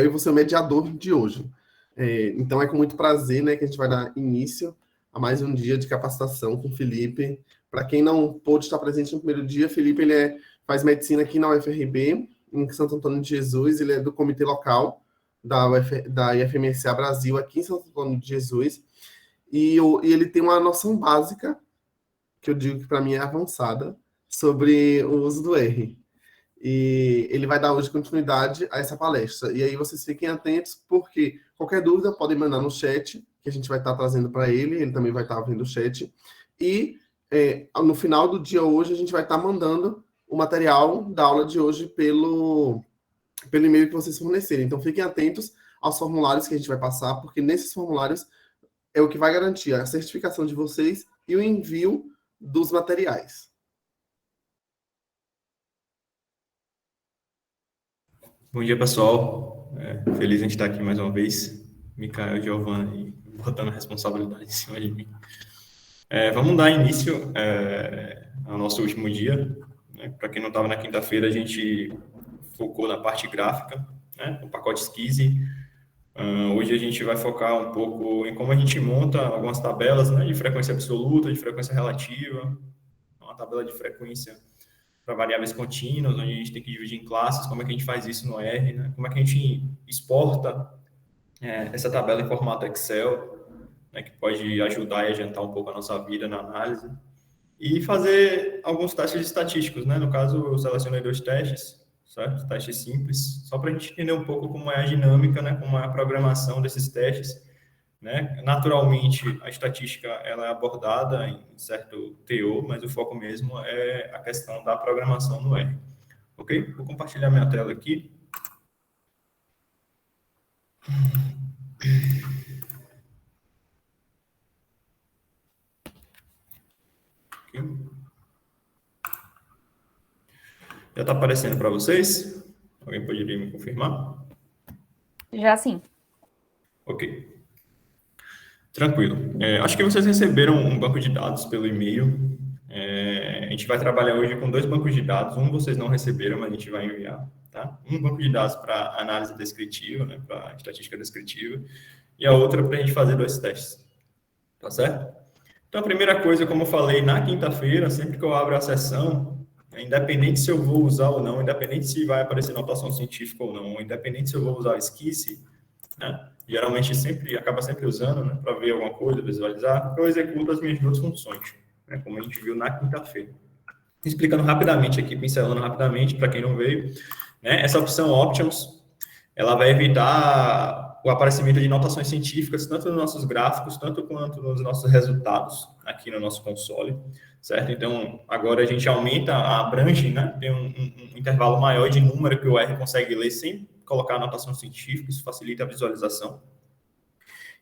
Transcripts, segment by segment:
eu vou ser o mediador de hoje. Então, é com muito prazer, né, que a gente vai dar início a mais um dia de capacitação com o Felipe. Para quem não pôde estar presente no primeiro dia, Felipe faz medicina aqui na UFRB, em Santo Antônio de Jesus. Ele é do comitê local da IFMSA Brasil, aqui em Santo Antônio de Jesus. E ele tem uma noção básica, que eu digo que para mim é avançada, sobre o uso do R. E ele vai dar hoje continuidade a essa palestra. E aí vocês fiquem atentos, porque qualquer dúvida podem mandar no chat, que a gente vai estar trazendo para ele também vai estar vendo o chat. E no final do dia hoje, a gente vai estar mandando o material da aula de hoje pelo e-mail que vocês fornecerem. Então fiquem atentos aos formulários que a gente vai passar, porque nesses formulários é o que vai garantir a certificação de vocês e o envio dos materiais. Bom dia, pessoal. Feliz a gente estar aqui mais uma vez. Micael e Giovana aí, botando a responsabilidade em cima de mim. Vamos dar início ao nosso último dia. Né? Para quem não estava na quinta-feira, a gente focou na parte gráfica, né? O pacote Esquise. Hoje a gente vai focar um pouco em como a gente monta algumas tabelas, né? De frequência absoluta, de frequência relativa, uma tabela de frequência para variáveis contínuas, onde a gente tem que dividir em classes, como é que a gente faz isso no R, né? Como é que a gente exporta essa tabela em formato Excel, né, que pode ajudar e adiantar um pouco a nossa vida na análise, e fazer alguns testes estatísticos, né? No caso, eu selecionei 2 testes, certo? Testes simples, só para a gente entender um pouco como é a dinâmica, né? Como é a programação desses testes, né? Naturalmente, a estatística ela é abordada em certo teor, mas o foco mesmo é a questão da programação no R. Ok? Vou compartilhar minha tela aqui. Okay. Já está aparecendo para vocês? Alguém poderia me confirmar? Já sim. Ok. Tranquilo. Acho que vocês receberam um banco de dados pelo e-mail. A gente vai trabalhar hoje com 2 bancos de dados. Um vocês não receberam, mas a gente vai enviar. Tá? Um banco de dados para análise descritiva, né, para estatística descritiva, e a outra para a gente fazer 2 testes. Tá certo? Então, a primeira coisa, como eu falei na quinta-feira, sempre que eu abro a sessão, independente se eu vou usar ou não, independente se vai aparecer notação científica ou não, independente se eu vou usar o Esquisse, né? Geralmente acaba sempre usando, né, para ver alguma coisa, visualizar, eu executo as minhas 2 funções, né, como a gente viu na quinta-feira. Explicando rapidamente aqui, pincelando rapidamente, para quem não veio, né, essa opção Options, ela vai evitar o aparecimento de notações científicas, tanto nos nossos gráficos, tanto quanto nos nossos resultados, aqui no nosso console, certo? Então, agora a gente aumenta a abrange, né, tem um intervalo maior de número que o R consegue ler sem colocar anotação científica, isso facilita a visualização.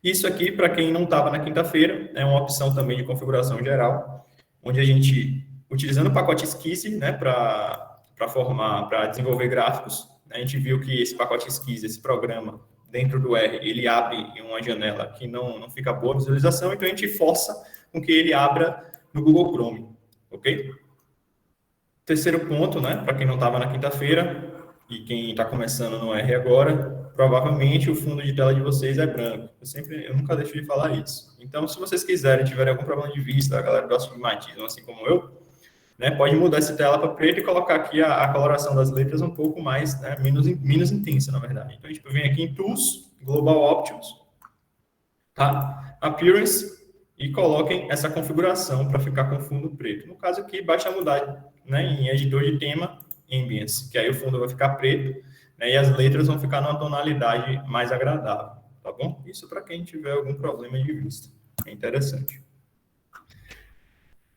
Isso aqui, para quem não estava na quinta-feira, é uma opção também de configuração geral, onde a gente, utilizando o pacote Esquisse, né, para desenvolver gráficos, a gente viu que esse pacote Esquisse, esse programa, dentro do R, ele abre em uma janela que não fica boa a visualização, então a gente força com que ele abra no Google Chrome, ok? Terceiro ponto, né, para quem não estava na quinta-feira, e quem está começando no R agora, provavelmente o fundo de tela de vocês é branco. Eu nunca deixo de falar isso. Então, se vocês quiserem, tiverem algum problema de vista, a galera gosta de matismo, assim como eu, né, pode mudar essa tela para preto e colocar aqui a coloração das letras um pouco mais, né, menos intensa, na verdade. Então, a gente vem aqui em Tools, Global Options, tá? Appearance, e coloquem essa configuração para ficar com fundo preto. No caso aqui, basta mudar, né, em editor de tema, Ambience, que aí o fundo vai ficar preto, né, e as letras vão ficar numa tonalidade mais agradável, tá bom? Isso para quem tiver algum problema de vista. É interessante.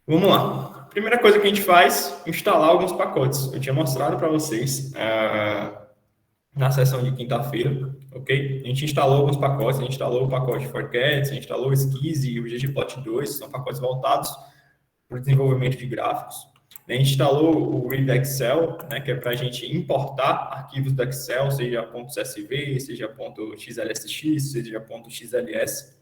Vamos lá. Primeira coisa que a gente faz, instalar alguns pacotes. Eu tinha mostrado para vocês na sessão de quinta-feira, ok? A gente instalou alguns pacotes, a gente instalou o pacote Forecast, a gente instalou o Esquisse e o ggplot2, são pacotes voltados para o desenvolvimento de gráficos. A gente instalou o Read Excel, né, que é para a gente importar arquivos do Excel, seja .csv, seja .xlsx, seja .xls,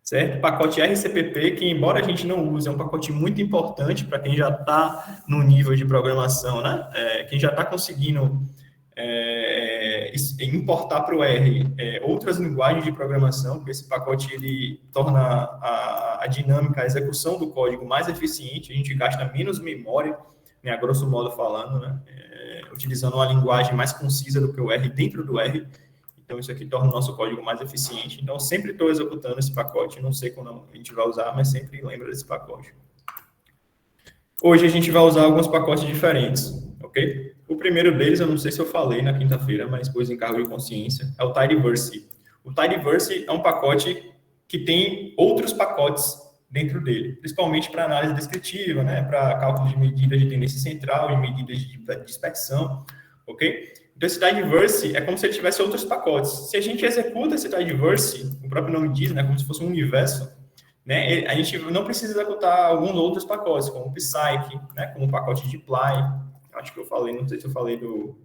certo? Pacote RCPP, que embora a gente não use, é um pacote muito importante para quem já está no nível de programação, né? Quem já está conseguindo importar para o R outras linguagens de programação, porque esse pacote ele torna a dinâmica, a execução do código mais eficiente, a gente gasta menos memória, né, a grosso modo falando, né, utilizando uma linguagem mais concisa do que o R dentro do R. Então, isso aqui torna o nosso código mais eficiente. Então, eu sempre estou executando esse pacote, não sei quando a gente vai usar, mas sempre lembra desse pacote. Hoje a gente vai usar alguns pacotes diferentes, ok? O primeiro deles, eu não sei se eu falei na quinta-feira, mas pus em cargo de consciência, é o Tidyverse. O Tidyverse é um pacote que tem outros pacotes dentro dele, principalmente para análise descritiva, né? Para cálculo de medidas de tendência central, de medidas de dispersão, ok? Então, esse Tidyverse é como se ele tivesse outros pacotes. Se a gente executa esse Tidyverse, o próprio nome diz, né? Como se fosse um universo, né? A gente não precisa executar alguns outros pacotes, como o Psyche, né? Como o pacote de dplyr. Acho que eu falei, não sei se eu falei do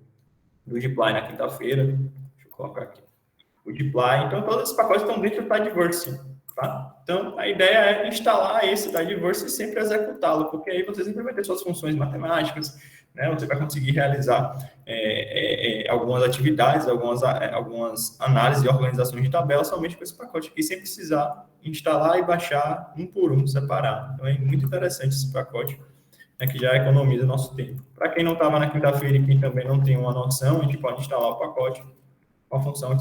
dplyr na quinta-feira. Deixa eu colocar aqui. O dplyr. Então, todos esses pacotes estão dentro do Tidyverse, tá? Então, a ideia é instalar esse Tidyverse e sempre executá-lo, porque aí você sempre vai ter suas funções matemáticas, né? Você vai conseguir realizar algumas atividades, algumas análises e organizações de tabela somente com esse pacote aqui, sem precisar instalar e baixar um por um, separado. Então, é muito interessante esse pacote, né, que já economiza nosso tempo. Para quem não estava na quinta-feira e quem também não tem uma noção, a gente pode instalar o pacote com a função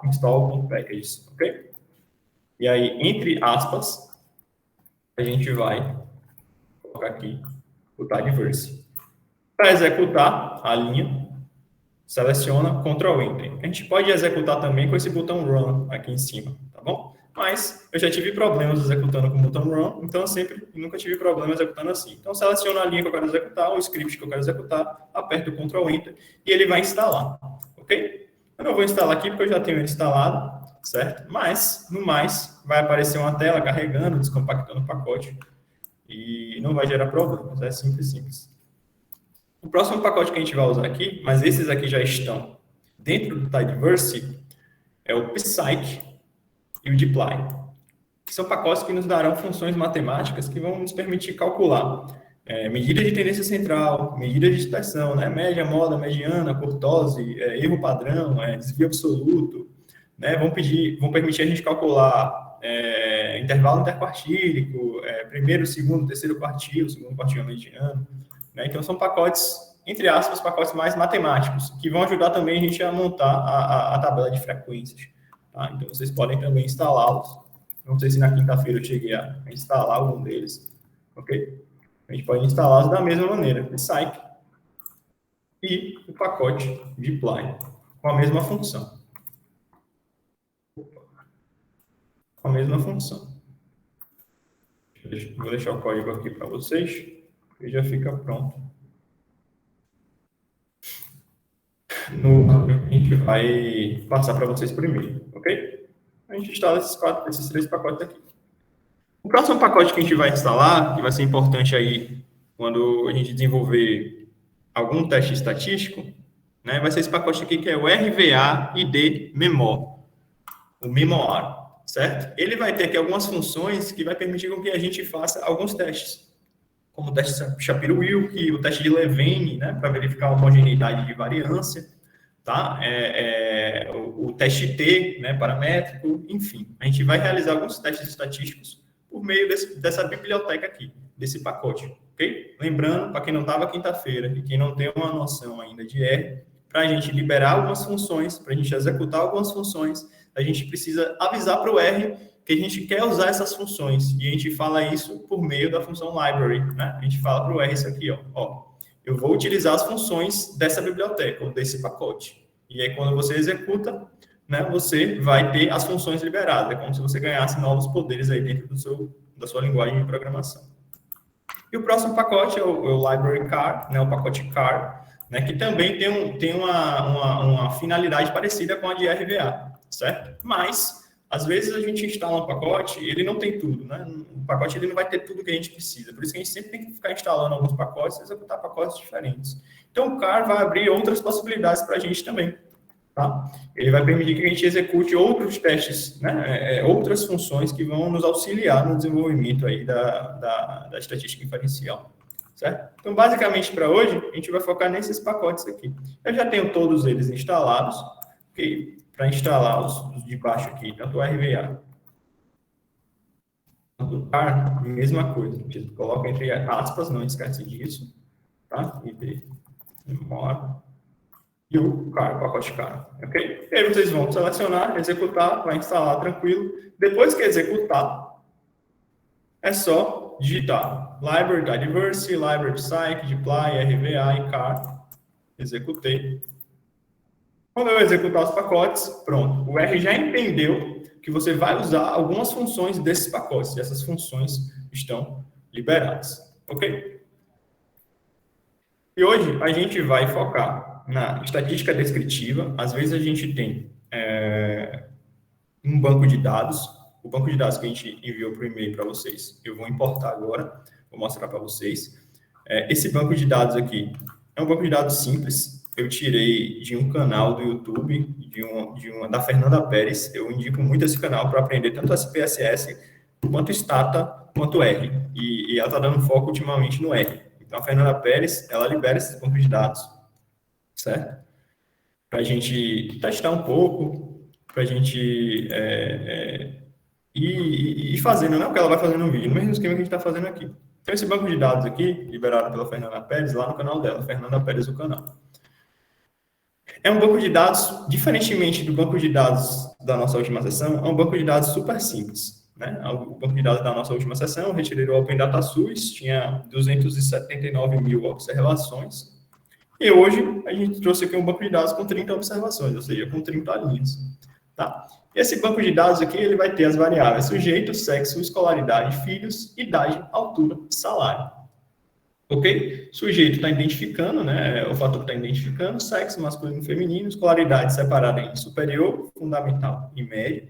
install.packages, ok? E aí, entre aspas, a gente vai colocar aqui o Tidyverse. Para executar a linha, seleciona Ctrl Enter. A gente pode executar também com esse botão Run aqui em cima, tá bom? Mas eu já tive problemas executando com o botão Run, então eu nunca tive problema executando assim. Então, seleciono a linha que eu quero executar, o script que eu quero executar, aperto o Ctrl Enter e ele vai instalar, ok? Eu não vou instalar aqui porque eu já tenho ele instalado, certo? Mas, no mais, vai aparecer uma tela carregando, descompactando o pacote e não vai gerar problemas, é simples. O próximo pacote que a gente vai usar aqui, mas esses aqui já estão dentro do Tidyverse, é o Psyche e o dplyr, que são pacotes que nos darão funções matemáticas que vão nos permitir calcular medida de tendência central, medida de dispersão, né? Média, moda, mediana, kurtose, erro padrão, desvio absoluto, né? Vão permitir a gente calcular intervalo interquartílico, primeiro, segundo, terceiro quartil, segundo quartil mediano, né? Então, são pacotes, entre aspas, pacotes mais matemáticos, que vão ajudar também a gente a montar a tabela de frequências. Tá? Então, vocês podem também instalá-los. Não sei se na quinta-feira eu cheguei a instalar algum deles. Ok? A gente pode instalá-los da mesma maneira. O Psyche e o pacote dplyr, com a mesma função. Com a mesma função. Vou deixar o código aqui para vocês. E já fica pronto. A gente vai passar para vocês primeiro, ok? A gente instala esses 3 pacotes aqui. O próximo pacote que a gente vai instalar, que vai ser importante aí quando a gente desenvolver algum teste estatístico, né, vai ser esse pacote aqui que é o RVA ID Memor, o Memor, certo? Ele vai ter aqui algumas funções que vai permitir com que a gente faça alguns testes, como o teste Shapiro-Wilk, o teste de Levene, né, para verificar a homogeneidade de variância, tá? O teste T, né, paramétrico, enfim. A gente vai realizar alguns testes estatísticos por meio dessa biblioteca aqui, desse pacote, ok? Lembrando, para quem não estava quinta-feira e quem não tem uma noção ainda de R, para a gente liberar algumas funções, para a gente executar algumas funções, a gente precisa avisar para o R que a gente quer usar essas funções, e a gente fala isso por meio da função library, né? A gente fala para o R isso aqui, ó, eu vou utilizar as funções dessa biblioteca, ou desse pacote. E aí, quando você executa, né, você vai ter as funções liberadas, é como se você ganhasse novos poderes aí dentro da sua linguagem de programação. E o próximo pacote é o library car, né, o pacote car, né, que também tem uma finalidade parecida com a de RVA, certo? Mas às vezes a gente instala um pacote, ele não tem tudo, né? O pacote ele não vai ter tudo que a gente precisa. Por isso que a gente sempre tem que ficar instalando alguns pacotes e executar pacotes diferentes. Então, o CAR vai abrir outras possibilidades para a gente também, tá? Ele vai permitir que a gente execute outros testes, né? Outras funções que vão nos auxiliar no desenvolvimento aí da estatística inferencial, certo? Então, basicamente, para hoje, a gente vai focar nesses pacotes aqui. Eu já tenho todos eles instalados, Ok, para instalar os de baixo aqui, tanto o RVA quanto o CAR, mesma coisa. A gente coloca entre aspas, não esquece disso, tá? ID, memória, e o CAR, o pacote CAR, ok? E aí vocês vão selecionar, executar, vai instalar tranquilo. Depois que executar, é só digitar library da diversity, library de psych, deploy, RVA e CAR. Executei. Quando eu executar os pacotes, pronto. O R já entendeu que você vai usar algumas funções desses pacotes. E essas funções estão liberadas. Ok? E hoje a gente vai focar na estatística descritiva. Às vezes a gente tem um banco de dados. O banco de dados que a gente enviou por e-mail para vocês, eu vou importar agora. Vou mostrar para vocês. Esse banco de dados aqui é um banco de dados simples. Eu tirei de um canal do YouTube, da Fernanda Pérez. Eu indico muito esse canal para aprender tanto SPSS, quanto Stata, quanto R. E ela está dando foco ultimamente no R. Então, a Fernanda Pérez, ela libera esse banco de dados, certo? Para a gente testar um pouco, para a gente ir fazendo, não é o que ela vai fazer no vídeo, no mesmo esquema que a gente está fazendo aqui. Então, esse banco de dados aqui, liberado pela Fernanda Pérez, lá no canal dela, Fernanda Pérez, o canal. É um banco de dados, diferentemente do banco de dados da nossa última sessão, é um banco de dados super simples. Né? O banco de dados da nossa última sessão, eu retirei do Open Data SUS, tinha 279 mil observações. E hoje, a gente trouxe aqui um banco de dados com 30 observações, ou seja, com 30 linhas. Tá? Esse banco de dados aqui, ele vai ter as variáveis sujeito, sexo, escolaridade, filhos, idade, altura e salário. Ok? Sujeito está identificando, né? O fator está identificando, sexo masculino e feminino, escolaridade separada em superior, fundamental e média.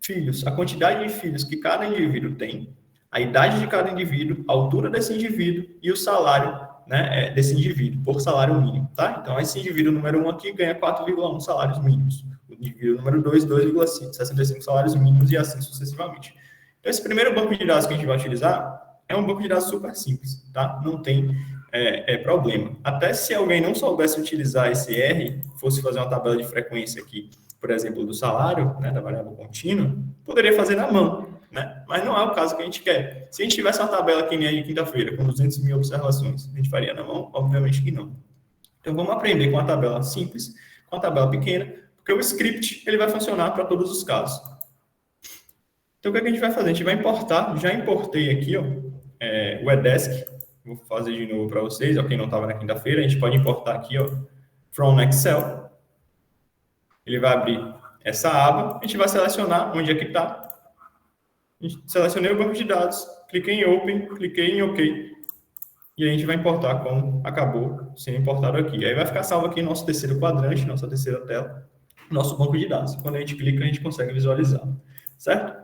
Filhos, a quantidade de filhos que cada indivíduo tem, a idade de cada indivíduo, a altura desse indivíduo e o salário, né, desse indivíduo, por salário mínimo, tá? Então, esse indivíduo número 1 aqui ganha 4,1 salários mínimos. O indivíduo número 2, 2,5, 65 salários mínimos e assim sucessivamente. Então, esse primeiro banco de dados que a gente vai utilizar é um banco de dados super simples, tá? Não tem problema. Até se alguém não soubesse utilizar esse R, fosse fazer uma tabela de frequência aqui, por exemplo, do salário, né, da variável contínua, poderia fazer na mão, né? Mas não é o caso que a gente quer. Se a gente tivesse uma tabela que nem a de quinta-feira, com 200 mil observações, a gente faria na mão? Obviamente que não. Então, vamos aprender com uma tabela simples, com uma tabela pequena, porque o script ele vai funcionar para todos os casos. Então, o que a gente vai fazer? A gente vai importar, já importei aqui, ó, o eDesk, vou fazer de novo para vocês, ó, quem não estava na quinta-feira, a gente pode importar aqui, ó, from Excel. Ele vai abrir essa aba, a gente vai selecionar onde é que está. Selecionei o banco de dados, cliquei em Open, cliquei em OK, e a gente vai importar como acabou sendo importado aqui. Aí vai ficar salvo aqui nosso terceiro quadrante, nossa terceira tela, nosso banco de dados. Quando a gente clica, a gente consegue visualizar, certo?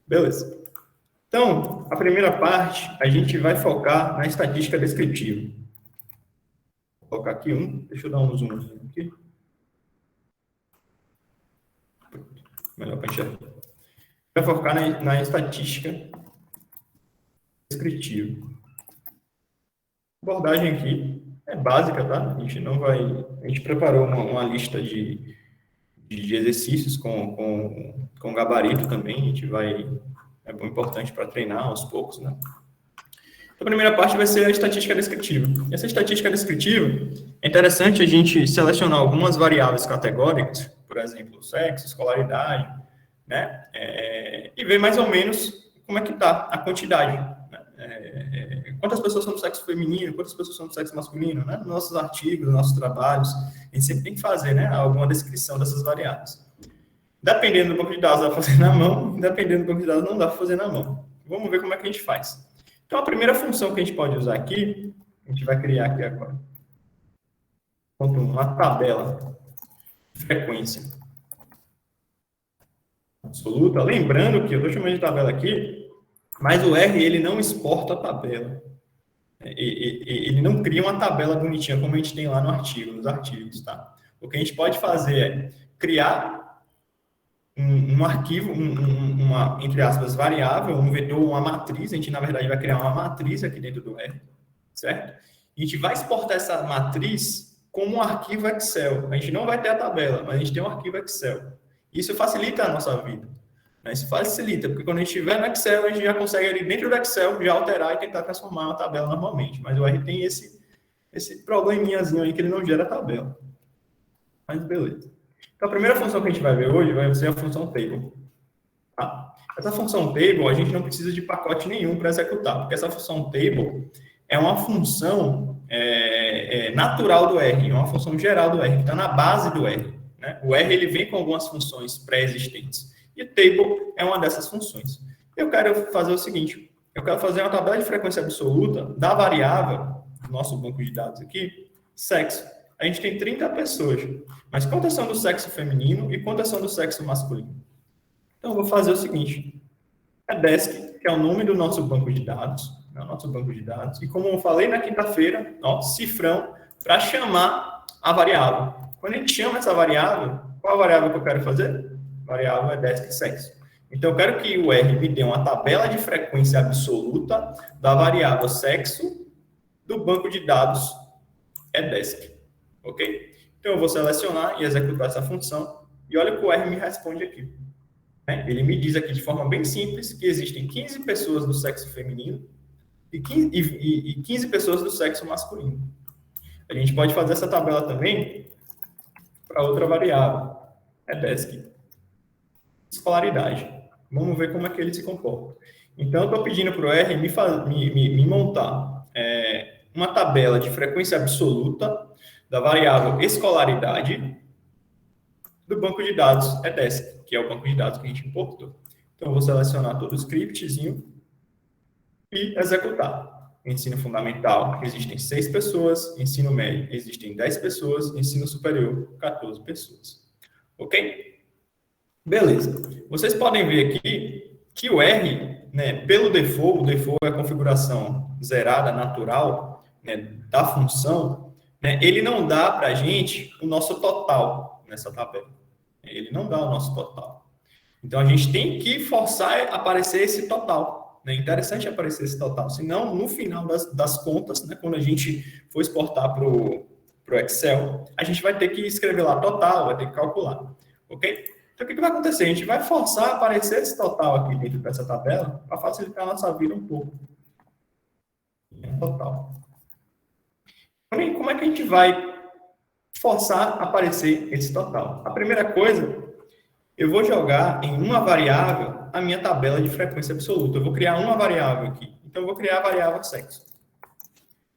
Beleza. Então, a primeira parte, a gente vai focar na estatística descritiva. Vou colocar aqui deixa eu dar um zoom aqui. Melhor para enxergar. Vai focar na estatística descritiva. A abordagem aqui é básica, tá? A gente preparou uma lista de exercícios com gabarito também. A gente é importante para treinar aos poucos, né? Então, a primeira parte vai ser a estatística descritiva. Essa estatística descritiva, é interessante a gente selecionar algumas variáveis categóricas, por exemplo, sexo, escolaridade, né? E ver mais ou menos como é que está a quantidade. Né? Quantas pessoas são do sexo feminino, quantas pessoas são do sexo masculino, né? Nos nossos artigos, nos nossos trabalhos, a gente sempre tem que fazer, né, alguma descrição dessas variáveis. Dependendo do banco de dados, dá para fazer na mão, dependendo do banco de dados, não dá para fazer na mão. Vamos ver como é que a gente faz. Então, a primeira função que a gente pode usar aqui, a gente vai criar aqui agora, uma tabela de frequência absoluta. Lembrando que eu estou chamando de tabela aqui, mas o R ele não exporta a tabela. Ele não cria uma tabela bonitinha como a gente tem lá no artigo, nos artigos, tá? O que a gente pode fazer é criar um arquivo, uma, entre aspas, variável, um vetor, uma matriz. A gente, na verdade, vai criar uma matriz aqui dentro do R, certo? E a gente vai exportar essa matriz como um arquivo Excel. A gente não vai ter a tabela, mas a gente tem um arquivo Excel. Isso facilita a nossa vida. Né? Isso facilita, porque quando a gente estiver no Excel, a gente já consegue ali dentro do Excel já alterar e tentar transformar uma tabela normalmente. Mas o R tem esse probleminhazinho aí que ele não gera tabela. Mas beleza. Então, a primeira função que a gente vai ver hoje vai ser a função table. Tá? Essa função table, a gente não precisa de pacote nenhum para executar, porque essa função table é uma função natural do R, é uma função geral do R, que está na base do R. Né? O R ele vem com algumas funções pré-existentes, e o table é uma dessas funções. Eu quero fazer o seguinte, eu quero fazer uma tabela de frequência absoluta da variável, do nosso banco de dados aqui, sexo. A gente tem 30 pessoas, mas quantas são do sexo feminino e quantas são do sexo masculino? Então, eu vou fazer o seguinte, desk, que é o nome do nosso banco de dados, é o nosso banco de dados, e como eu falei na quinta-feira, cifrão, para chamar a variável. Quando a gente chama essa variável, qual a variável que eu quero fazer? A variável é desk sexo. Então, eu quero que o R me dê uma tabela de frequência absoluta da variável sexo do banco de dados desk. Ok? Então, eu vou selecionar e executar essa função, e olha o que o R me responde aqui. Ele me diz aqui de forma bem simples que existem 15 pessoas do sexo feminino e 15 pessoas do sexo masculino. A gente pode fazer essa tabela também para outra variável, desk. Escolaridade. Vamos ver como é que ele se comporta. Então, eu estou pedindo para o R me montar uma tabela de frequência absoluta da variável escolaridade do banco de dados desk, que é o banco de dados que a gente importou. Então, eu vou selecionar todo o scriptzinho e executar. Ensino fundamental, existem 6 pessoas. Ensino médio, existem 10 pessoas. Ensino superior, 14 pessoas. Ok? Beleza. Vocês podem ver aqui que o R, pelo default, o default é a configuração zerada, natural, da função, ele não dá para a gente o nosso total nessa tabela. Ele não dá o nosso total. Então, a gente tem que forçar a aparecer esse total. É interessante aparecer esse total. Senão, no final das contas, quando a gente for exportar para o Excel, a gente vai ter que escrever lá total, vai ter que calcular. Ok? Então, o que vai acontecer? A gente vai forçar a aparecer esse total aqui dentro dessa tabela para facilitar a nossa vida um pouco. Total. Como é que a gente vai forçar a aparecer esse total? A primeira coisa, eu vou jogar em uma variável a minha tabela de frequência absoluta. Eu vou criar uma variável aqui. Então, eu vou criar a variável sexo.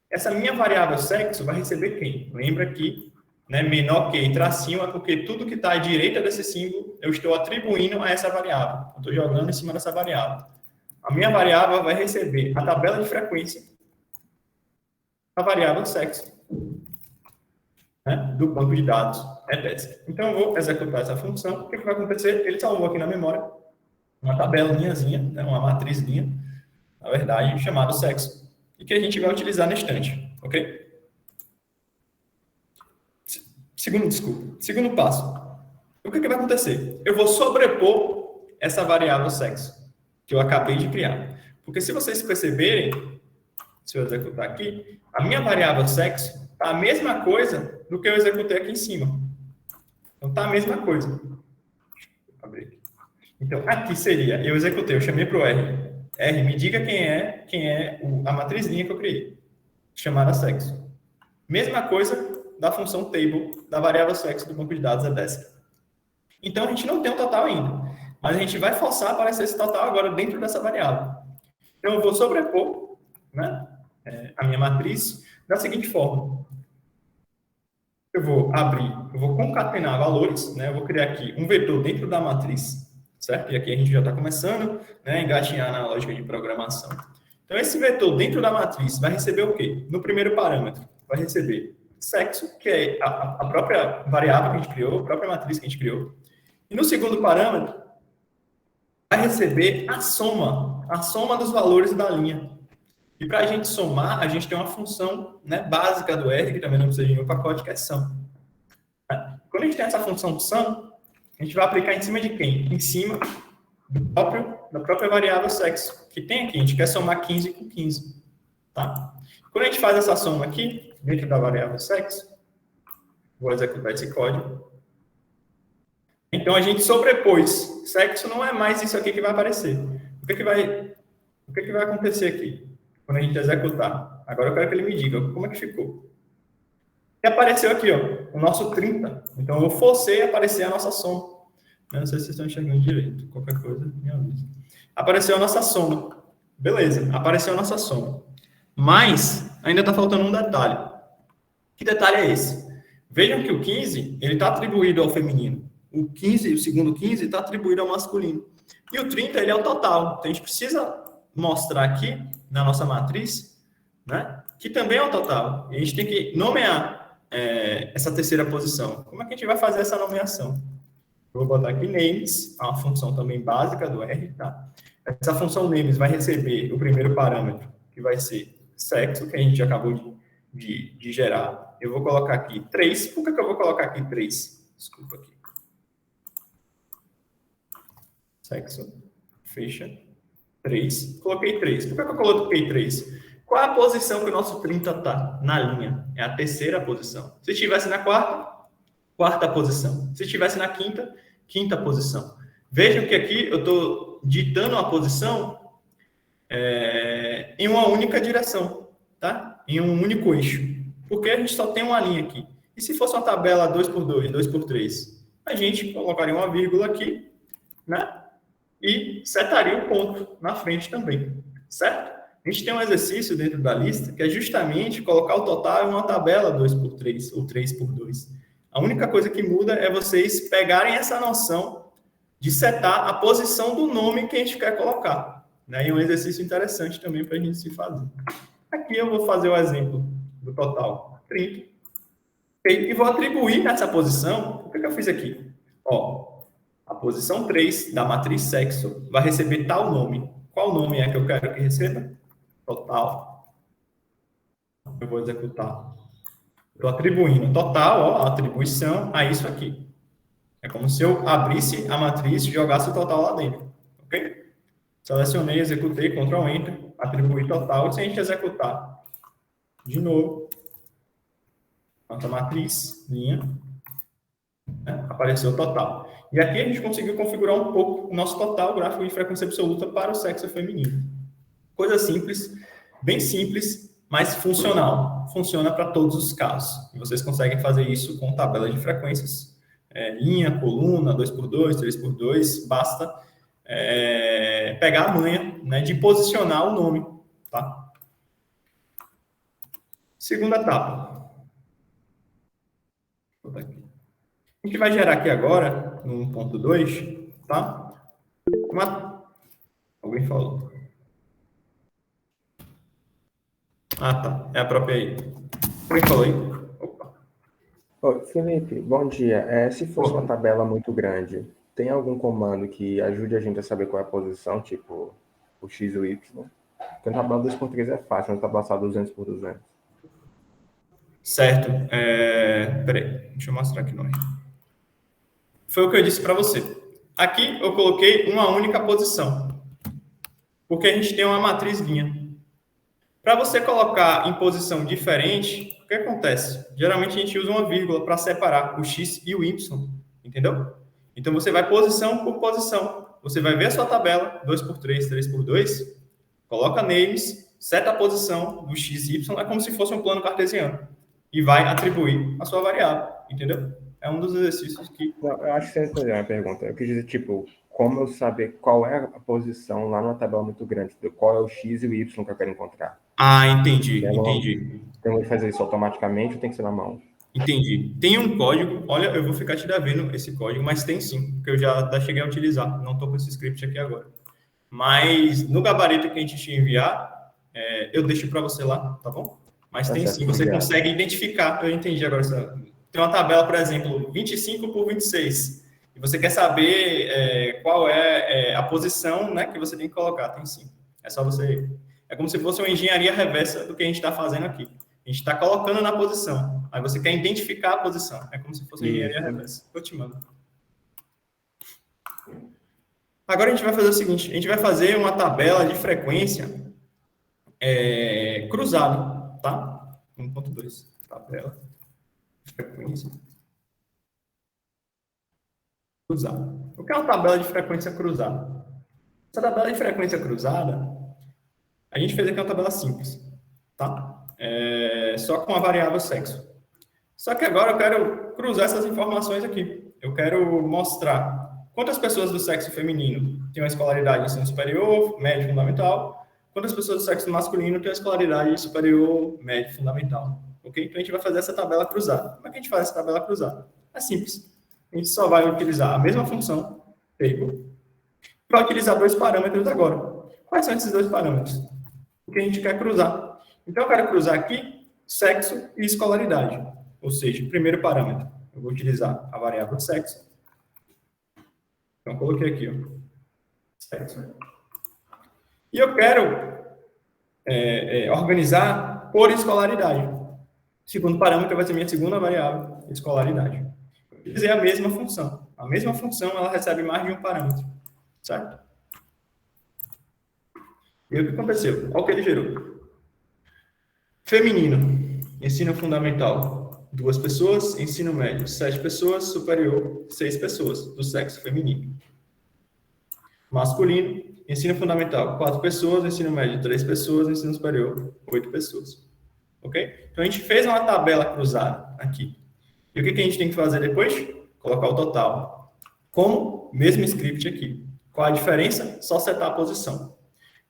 Essa minha variável sexo vai receber quem? Lembra que menor que e tracinho é porque tudo que está à direita desse símbolo eu estou atribuindo a essa variável. Eu estou jogando em cima dessa variável. A minha variável vai receber a tabela de frequência da variável sexo do banco de dados desk. Então, eu vou executar essa função. O que vai acontecer? Ele salvou aqui na memória uma tabelinhazinha, uma matrizzinha, na verdade, chamada sexo, e que a gente vai utilizar na estante. Ok? Segundo passo. O que vai acontecer? Eu vou sobrepor essa variável sexo que eu acabei de criar. Porque se vocês perceberem, se eu executar aqui, a minha variável sexo está a mesma coisa do que eu executei aqui em cima. Então, está a mesma coisa. Deixa eu abrir aqui. Então, aqui seria, eu executei, eu chamei para o R. R, me diga quem é a matrizzinha que eu criei, chamada sexo. Mesma coisa da função table, da variável sexo do banco de dados desk. Então, a gente não tem um total ainda, mas a gente vai forçar a aparecer esse total agora dentro dessa variável. Então, eu vou sobrepor a minha matriz da seguinte forma. Eu vou concatenar valores, eu vou criar aqui um vetor dentro da matriz, certo? E aqui a gente já está começando a engatinhar na lógica de programação. Então, esse vetor dentro da matriz vai receber o quê? No primeiro parâmetro, vai receber sexo, que é a própria variável que a gente criou, a própria matriz que a gente criou. E no segundo parâmetro, vai receber a soma dos valores da linha. E para a gente somar, a gente tem uma função básica do R, que também não precisa de nenhum pacote, que é sum. Quando a gente tem essa função sum, a gente vai aplicar em cima de quem? Em cima da própria variável sexo, que tem aqui. A gente quer somar 15 com 15. Tá? Quando a gente faz essa soma aqui, dentro da variável sexo, Vou executar esse código. Então, a gente sobrepôs. Sexo não é mais isso aqui que vai aparecer. O que vai acontecer aqui? Quando a gente executar. Agora eu quero que ele me diga como é que ficou. E apareceu aqui, ó, o nosso 30. Então, eu forcei a aparecer a nossa soma. Eu não sei se vocês estão enxergando direito. Qualquer coisa, me avisa. Apareceu a nossa soma. Beleza, apareceu a nossa soma. Mas, ainda está faltando um detalhe. Que detalhe é esse? Vejam que o 15, ele está atribuído ao feminino. O 15, o segundo 15, está atribuído ao masculino. E o 30, ele é o total. Então, a gente precisa mostrar aqui, na nossa matriz, né, que também é o total. E a gente tem que nomear essa terceira posição. Como é que a gente vai fazer essa nomeação? Eu vou botar aqui names, uma função também básica do R, tá? Essa função names vai receber o primeiro parâmetro, que vai ser sexo, que a gente acabou de gerar. Eu vou colocar aqui 3. Por que eu vou colocar aqui 3? Desculpa aqui. Sexo, fecha, 3. Coloquei 3. Por que eu coloquei 3? Qual é a posição que o nosso 30 está? Na linha. É a terceira posição. Se estivesse na quarta posição. Se estivesse na quinta posição. Vejam que aqui eu estou ditando a posição em uma única direção, tá? Em um único eixo. Porque a gente só tem uma linha aqui. E se fosse uma tabela 2x2, 2x3, a gente colocaria uma vírgula aqui, né? E setaria o ponto na frente também, certo? A gente tem um exercício dentro da lista que é justamente colocar o total em uma tabela 2x3 ou 3x2. A única coisa que muda é vocês pegarem essa noção de setar a posição do nome que a gente quer colocar, né? E é um exercício interessante também para a gente se fazer. Aqui eu vou fazer o exemplo do total 30. E vou atribuir nessa posição, o que eu fiz aqui? Ó, a posição 3 da matriz sexo vai receber tal nome. Qual nome é que eu quero que receba? Total. Eu vou executar. Estou atribuindo total, ó, a atribuição a isso aqui. É como se eu abrisse a matriz e jogasse o total lá dentro. Ok? Selecionei, executei, Ctrl Enter, atribuir total. E se a gente executar de novo, nossa matriz, linha, né, apareceu o total. E aqui a gente conseguiu configurar um pouco o nosso total gráfico de frequência absoluta para o sexo feminino. Coisa simples, bem simples, mas funcional. Funciona para todos os casos. E vocês conseguem fazer isso com tabela de frequências, linha, coluna, 2x2, 3x2, basta pegar a manha, né, de posicionar o nome. Tá? Segunda etapa. Vou botar aqui. A gente vai gerar aqui agora, no 1.2, tá? Alguém falou. Ah, tá. É a própria aí. Alguém falou aí? Opa. Oi, Felipe, bom dia. Se fosse uma tabela muito grande, tem algum comando que ajude a gente a saber qual é a posição, tipo o X e o Y? Porque uma tabela 2x3 é fácil, uma tabela só 200x200. Certo. Peraí, deixa eu mostrar aqui no R. Foi o que eu disse para você. Aqui eu coloquei uma única posição, porque a gente tem uma matriz linha. Para você colocar em posição diferente, o que acontece? Geralmente a gente usa uma vírgula para separar o X e o Y, entendeu? Então você vai posição por posição. Você vai ver a sua tabela, 2x3, 3x2, coloca names, seta a posição do X e Y, é como se fosse um plano cartesiano. E vai atribuir a sua variável, entendeu? É um dos exercícios que... Não, eu acho que você entendeu a minha pergunta. Eu quis dizer, tipo, como eu saber qual é a posição lá numa tabela muito grande, qual é o X e o Y que eu quero encontrar. Ah, entendi. Tem que fazer isso automaticamente ou tem que ser na mão? Entendi. Tem um código, olha, eu vou ficar te devendo esse código, mas tem sim, porque eu já cheguei a utilizar, não estou com esse script aqui agora. Mas no gabarito que a gente te enviar, eu deixo para você lá, tá bom? Mas tá tem certo, sim, você obrigado. Consegue identificar, eu entendi agora. Tem uma tabela, por exemplo, 25 por 26, e você quer saber qual é a posição, né, que você tem que colocar, tem sim. É só você... É como se fosse uma engenharia reversa do que a gente está fazendo aqui. A gente está colocando na posição. Aí você quer identificar a posição. É como se fosse uma engenharia reversa. Eu te mando. Agora a gente vai fazer o seguinte. A gente vai fazer uma tabela de frequência cruzada, tá? 1.2. Tabela de frequência cruzada. O que é uma tabela de frequência cruzada? Essa tabela de frequência cruzada, a gente fez aqui uma tabela simples, tá? Só com a variável sexo. Só que agora eu quero cruzar essas informações aqui. Eu quero mostrar quantas pessoas do sexo feminino têm uma escolaridade de ensino superior, médio, fundamental, quantas pessoas do sexo masculino têm uma escolaridade superior, médio, fundamental. Ok? Então a gente vai fazer essa tabela cruzada. Como é que a gente faz essa tabela cruzada? É simples. A gente só vai utilizar a mesma função, table, para utilizar dois parâmetros agora. Quais são esses dois parâmetros? O que a gente quer cruzar. Então, eu quero cruzar aqui sexo e escolaridade. Ou seja, primeiro parâmetro, eu vou utilizar a variável sexo. Então, coloquei aqui, ó, sexo. E eu quero organizar por escolaridade. O segundo parâmetro vai ser minha segunda variável, escolaridade. Utilizei a mesma função. A mesma função, ela recebe mais de um parâmetro. Certo? E o que aconteceu? Olha o que ele gerou. Feminino, ensino fundamental, 2 pessoas. Ensino médio, 7 pessoas. Superior, 6 pessoas, do sexo feminino. Masculino, ensino fundamental, 4 pessoas. Ensino médio, 3 pessoas. Ensino superior, 8 pessoas. Ok? Então, a gente fez uma tabela cruzada aqui. E o que a gente tem que fazer depois? Colocar o total. Como? Mesmo script aqui. Qual a diferença? Só setar a posição.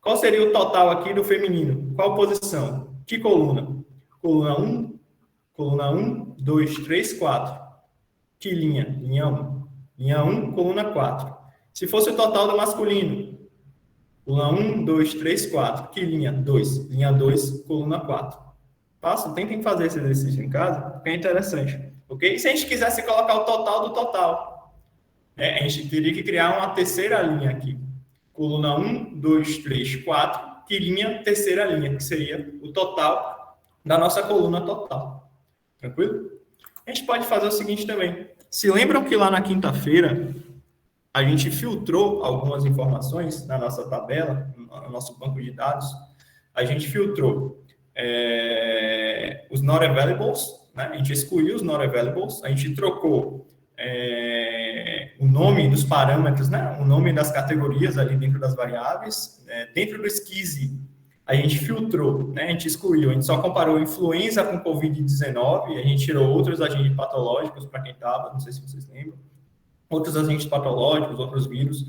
Qual seria o total aqui do feminino? Qual posição? Que coluna? Coluna 1, coluna 1, 2, 3, 4. Que linha? Linha 1. Linha 1, coluna 4. Se fosse o total do masculino, coluna 1, 2, 3, 4. Que linha? 2. Linha 2, coluna 4. Façam, tentem fazer esse exercício em casa, porque é interessante. Ok? E se a gente quisesse colocar o total do total? A gente teria que criar uma terceira linha aqui. Coluna 1, 2, 3, 4. Que linha? Terceira linha, que seria o total da nossa coluna total. Tranquilo? A gente pode fazer o seguinte também. Se lembram que lá na quinta-feira a gente filtrou algumas informações na nossa tabela, no nosso banco de dados. A gente filtrou os not availables, né? A gente excluiu os not availables, a gente trocou o nome dos parâmetros, né? O nome das categorias ali dentro das variáveis. Dentro do esquise, a gente filtrou, né? A gente excluiu, a gente só comparou influenza com Covid-19, a gente tirou outros agentes patológicos para quem estava, não sei se vocês lembram, outros agentes patológicos, outros vírus,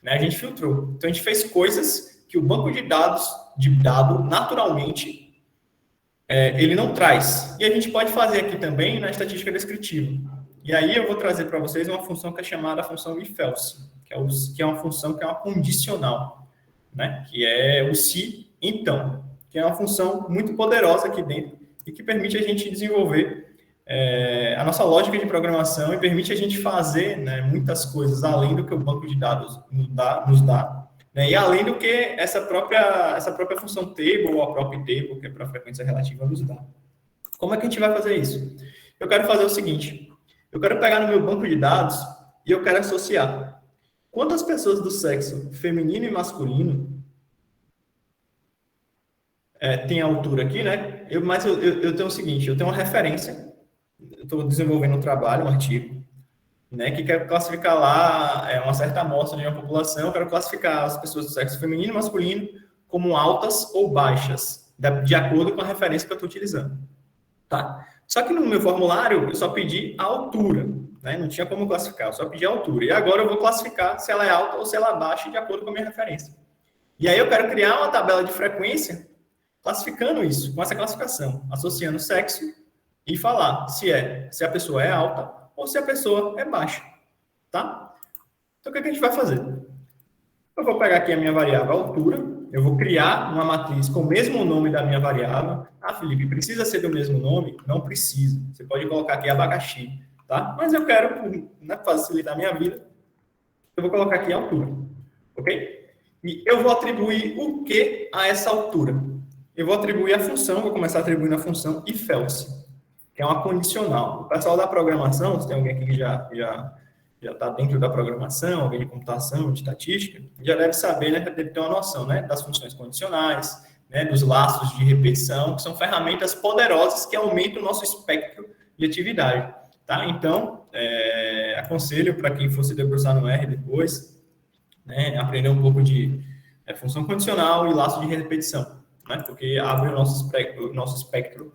né? A gente filtrou. Então, a gente fez coisas que o banco de dados, naturalmente, ele não traz. E a gente pode fazer aqui também na estatística descritiva. E aí eu vou trazer para vocês uma função que é chamada função if-else, que é uma função que é uma condicional, né? Que é o se, então, que é uma função muito poderosa aqui dentro e que permite a gente desenvolver a nossa lógica de programação e permite a gente fazer, né, muitas coisas além do que o banco de dados nos dá, né, e além do que essa própria função table ou a própria table, que é para a frequência relativa, nos dá. Como é que a gente vai fazer isso? Eu quero fazer o seguinte. Eu quero pegar no meu banco de dados e eu quero associar quantas pessoas do sexo feminino e masculino tem a altura aqui, né? Mas eu tenho o seguinte, eu tenho uma referência, eu estou desenvolvendo um trabalho, um artigo, né, que quero classificar lá uma certa amostra de uma população, eu quero classificar as pessoas do sexo feminino e masculino como altas ou baixas, de acordo com a referência que eu estou utilizando, tá? Só que no meu formulário, eu só pedi a altura, né? Não tinha como classificar, eu só pedi a altura. E agora eu vou classificar se ela é alta ou se ela é baixa de acordo com a minha referência. E aí eu quero criar uma tabela de frequência classificando isso, com essa classificação, associando sexo e falar se a pessoa é alta ou se a pessoa é baixa, tá? Então, o que a gente vai fazer? Eu vou pegar aqui a minha variável altura, eu vou criar uma matriz com o mesmo nome da minha variável. Ah, Felipe, precisa ser do mesmo nome? Não precisa. Você pode colocar aqui abacaxi, tá? Mas eu quero, né, facilitar a minha vida, eu vou colocar aqui a altura, ok? E eu vou atribuir o que a essa altura? Eu vou atribuir a função, vou começar atribuindo a função if-else, que é uma condicional. O pessoal da programação, se tem alguém aqui que já está dentro da programação, alguém de computação, de estatística, já deve saber, né, deve ter uma noção, né, das funções condicionais, né, dos laços de repetição, que são ferramentas poderosas que aumentam o nosso espectro de atividade, tá? Então, aconselho para quem for se debruçar no R depois, né, aprender um pouco de função condicional e laço de repetição, né, porque abre o nosso espectro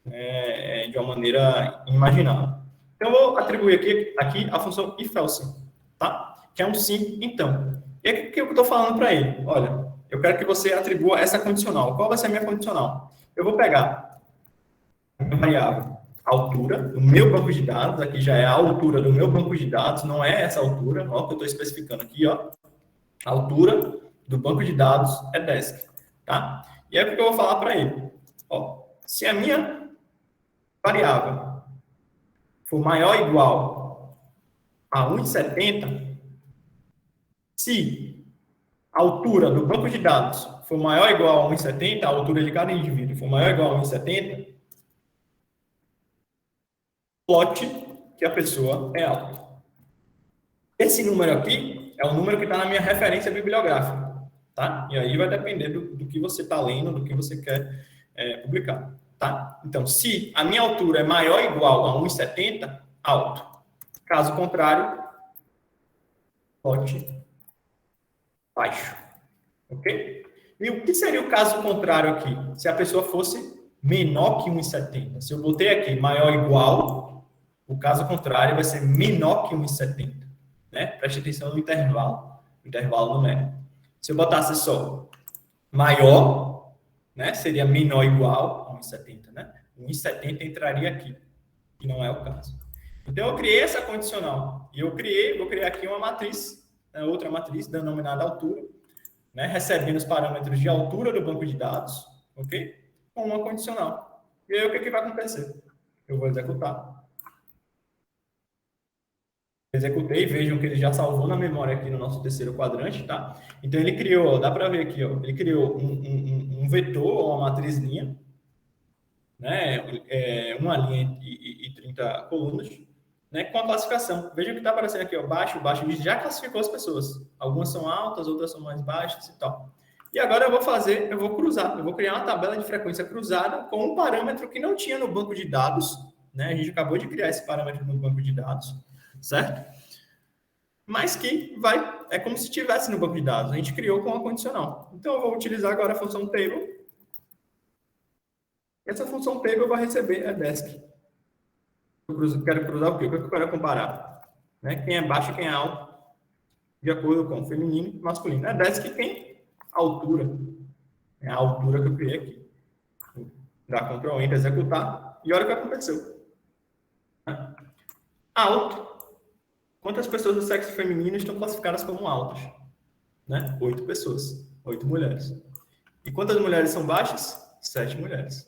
de uma maneira inimaginável. Então, eu vou atribuir aqui a função if-else, tá? Que é um sim, então. E o que eu estou falando para ele? Olha, eu quero que você atribua essa condicional. Qual vai ser a minha condicional? Eu vou pegar a minha variável altura do meu banco de dados, aqui já é a altura do meu banco de dados, não é essa altura, ó, que eu estou especificando aqui, ó. A altura do banco de dados é desk, tá? E aí o que eu vou falar para ele? Ó, se a minha variável for maior ou igual a 1,70, se a altura do banco de dados for maior ou igual a 1,70, a altura de cada indivíduo for maior ou igual a 1,70, plote que a pessoa é alta. Esse número aqui é o número que está na minha referência bibliográfica, tá? E aí vai depender do que você está lendo, do que você quer publicar, tá? Então, se a minha altura é maior ou igual a 1,70, alto. Caso contrário, plote baixo, ok? E o que seria o caso contrário aqui? Se a pessoa fosse menor que 1,70. Se eu botei aqui maior ou igual, o caso contrário vai ser menor que 1,70. Né? Preste atenção no intervalo numérico. Se eu botasse só maior, né, seria menor ou igual a 1,70. Né? 1,70 entraria aqui, que não é o caso. Então, eu criei essa condicional. E vou criar aqui uma matriz, outra matriz denominada altura, né, recebendo os parâmetros de altura do banco de dados, ok? Com uma condicional. E aí, o que vai acontecer? Eu vou executar. Executei, vejam que ele já salvou na memória aqui no nosso terceiro quadrante, tá? Então, ele criou, dá para ver aqui, ó, ele criou um vetor, ou uma matriz linha, né? Uma linha e 30 colunas, né? Com a classificação. Vejam que está aparecendo aqui, ó, baixo, já classificou as pessoas. Algumas são altas, outras são mais baixas e tal. E agora eu vou cruzar, eu vou criar uma tabela de frequência cruzada com um parâmetro que não tinha no banco de dados, né? A gente acabou de criar esse parâmetro no banco de dados, certo? Mas que é como se estivesse no banco de dados. A gente criou com a condicional. Então, eu vou utilizar agora a função table. Essa função table vai receber a desk. Eu quero cruzar o quê? O que eu quero comparar? Né? Quem é baixo e quem é alto, de acordo com feminino e masculino. A desk tem altura. É a altura que eu criei aqui. Vou dar Ctrl Enter, executar. E olha o que aconteceu. Alto. Quantas pessoas do sexo feminino estão classificadas como altas? Né? 8 pessoas. 8 mulheres. E quantas mulheres são baixas? 7 mulheres.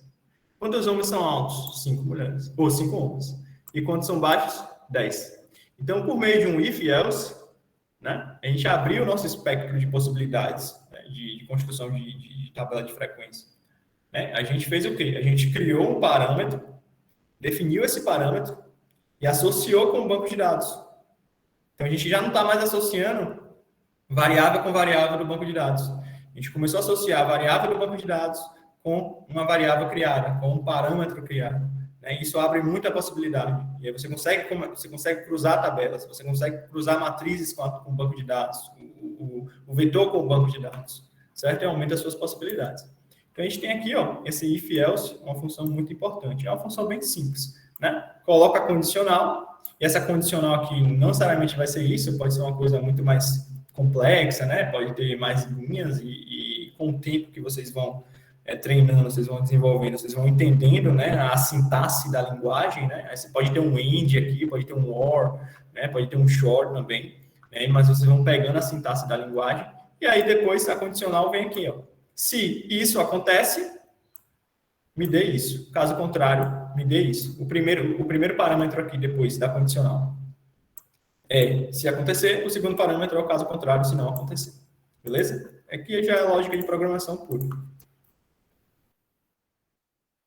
Quantos homens são altos? 5 mulheres. Ou 5 homens. E quantos são baixos? 10. Então, por meio de um if e else, né, a gente abriu o nosso espectro de possibilidades, né, de construção de tabela de frequência. Né? A gente fez o quê? A gente criou um parâmetro, definiu esse parâmetro e associou com o banco de dados. Então, a gente já não está mais associando variável com variável do banco de dados. A gente começou a associar a variável do banco de dados com uma variável criada, com um parâmetro criado. Né? Isso abre muita possibilidade. E aí você consegue cruzar tabelas, você consegue cruzar matrizes com o banco de dados, o vetor com o banco de dados, certo? E aumenta as suas possibilidades. Então, a gente tem aqui, ó, esse if else, uma função muito importante. É uma função bem simples. Né? Coloca a condicional, e essa condicional aqui não necessariamente vai ser isso, pode ser uma coisa muito mais complexa, né? Pode ter mais linhas e com o tempo que vocês vão treinando, vocês vão desenvolvendo, vocês vão entendendo, né, a sintaxe da linguagem, né? Aí você pode ter um end aqui, pode ter um or, né? Pode ter um short também, né? Mas vocês vão pegando a sintaxe da linguagem e aí depois a condicional vem aqui, ó. Se isso acontece, me dê isso. Caso contrário, me dê isso. O primeiro parâmetro aqui depois da condicional é se acontecer, o segundo parâmetro é o caso contrário, se não acontecer. Beleza? Aqui já é lógica de programação pura.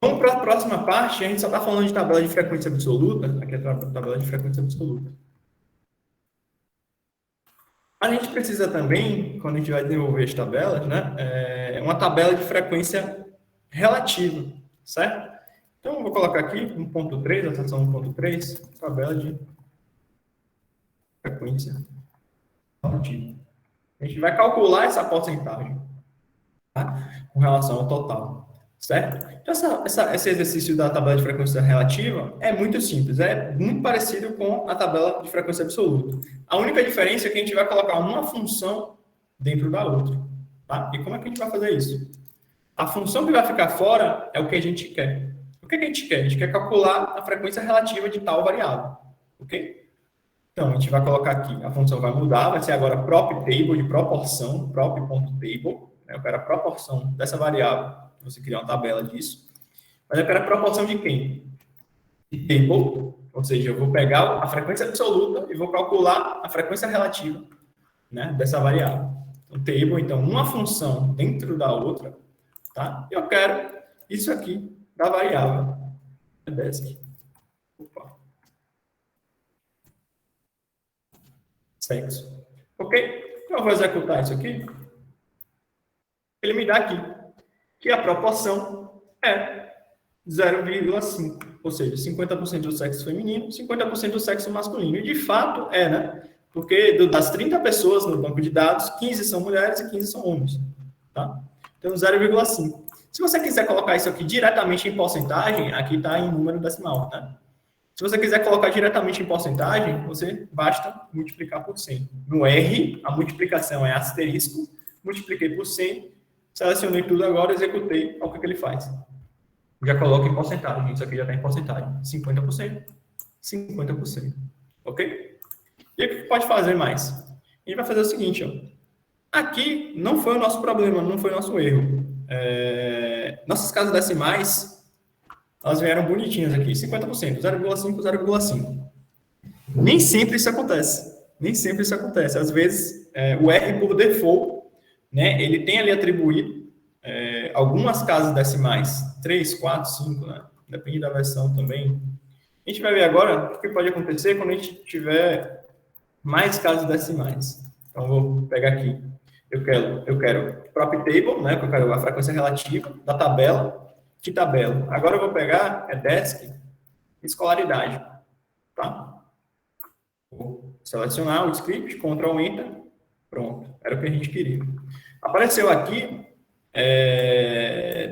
Vamos para a próxima parte, a gente só está falando de tabela de frequência absoluta. Aqui é a tabela de frequência absoluta. A gente precisa também, quando a gente vai desenvolver as tabelas, né, uma tabela de frequência relativa, certo? Então, eu vou colocar aqui 1.3, a seção 1.3, tabela de frequência relativa. A gente vai calcular essa porcentagem, tá? Com relação ao total, certo? Então, esse exercício da tabela de frequência relativa é muito simples, é muito parecido com a tabela de frequência absoluta. A única diferença é que a gente vai colocar uma função dentro da outra, tá? E como é que a gente vai fazer isso? A função que vai ficar fora é o que a gente quer. O que a gente quer? A gente quer calcular a frequência relativa de tal variável, ok? Então, a gente vai colocar aqui, a função vai mudar, vai ser agora prop table de proporção, prop.table, né? Eu quero a proporção dessa variável, você criar uma tabela disso, mas eu quero a proporção de quem? De table, ou seja, eu vou pegar a frequência absoluta e vou calcular a frequência relativa, né, dessa variável. Então, table, então, uma função dentro da outra, tá? Eu quero isso aqui da variável desk. Opa. Sexo. Ok? Então, eu vou executar isso aqui. Ele me dá aqui que a proporção é 0,5. Ou seja, 50% do sexo feminino, 50% do sexo masculino. E, de fato, é, né? Porque das 30 pessoas no banco de dados, 15 são mulheres e 15 são homens. Tá? Então, 0,5. Se você quiser colocar isso aqui diretamente em porcentagem, aqui está em número decimal, tá? Se você quiser colocar diretamente em porcentagem, você basta multiplicar por 100. No R, a multiplicação é asterisco, multipliquei por 100, selecionei tudo agora, executei, olha o que ele faz. Já coloco em porcentagem, isso aqui já está em porcentagem. 50%, 50%. Ok? E o que pode fazer mais? A gente vai fazer o seguinte, ó. Aqui não foi o nosso problema, não foi o nosso erro. Nossas casas decimais, elas vieram bonitinhas aqui, 50%, 0,5, 0,5. Nem sempre isso acontece. Nem sempre isso acontece. Às vezes, o R por default, né, ele tem ali atribuído algumas casas decimais, 3, 4, 5, né? Depende da versão também. A gente vai ver agora o que pode acontecer quando a gente tiver mais casas decimais. Então, eu vou pegar aqui. Eu quero prop table, né? Eu quero a frequência relativa da tabela. Que tabela? Agora eu vou pegar desk escolaridade, tá? Vou selecionar o script, Ctrl Enter, pronto. Era o que a gente queria. Apareceu aqui,